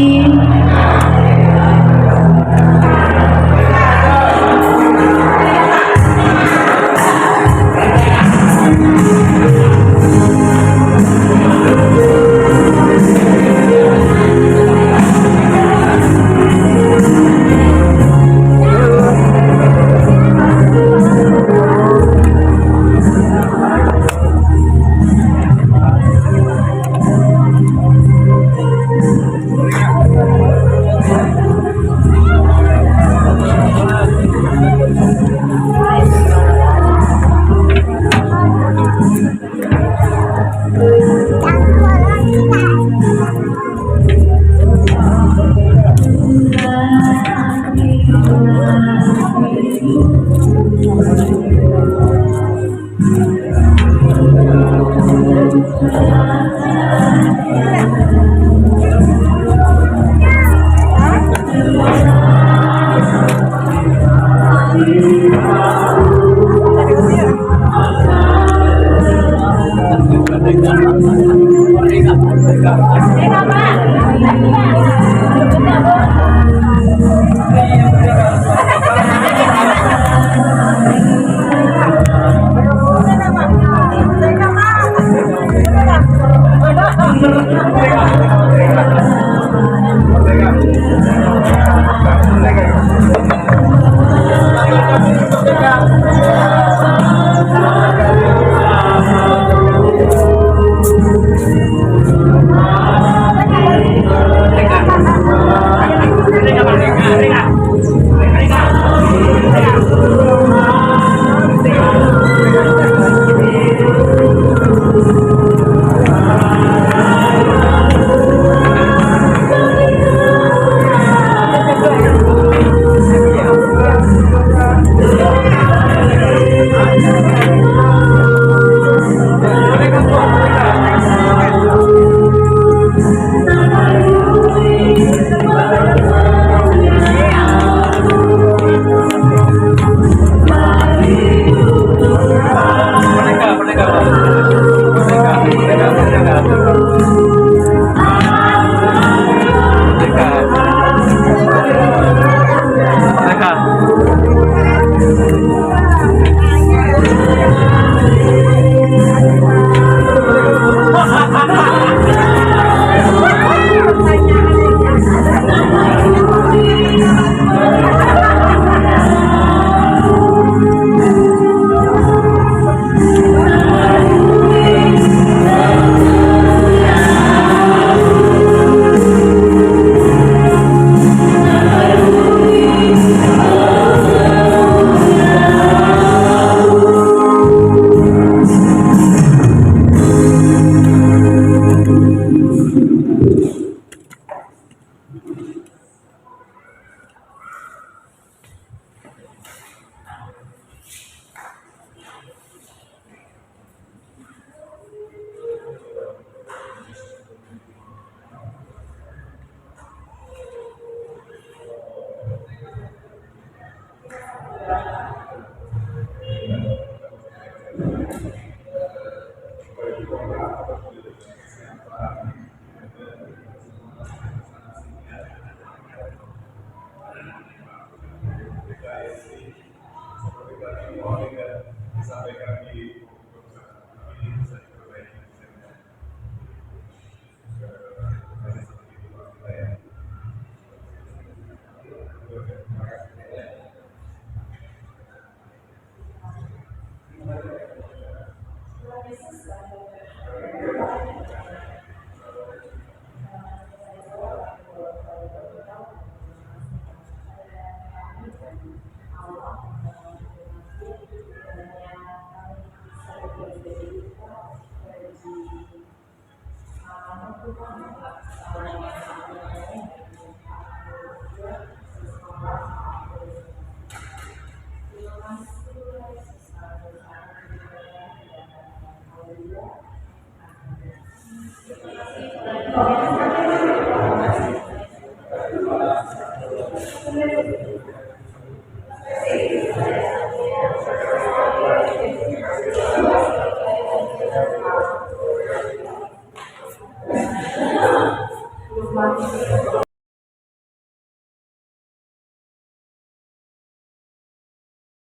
mati.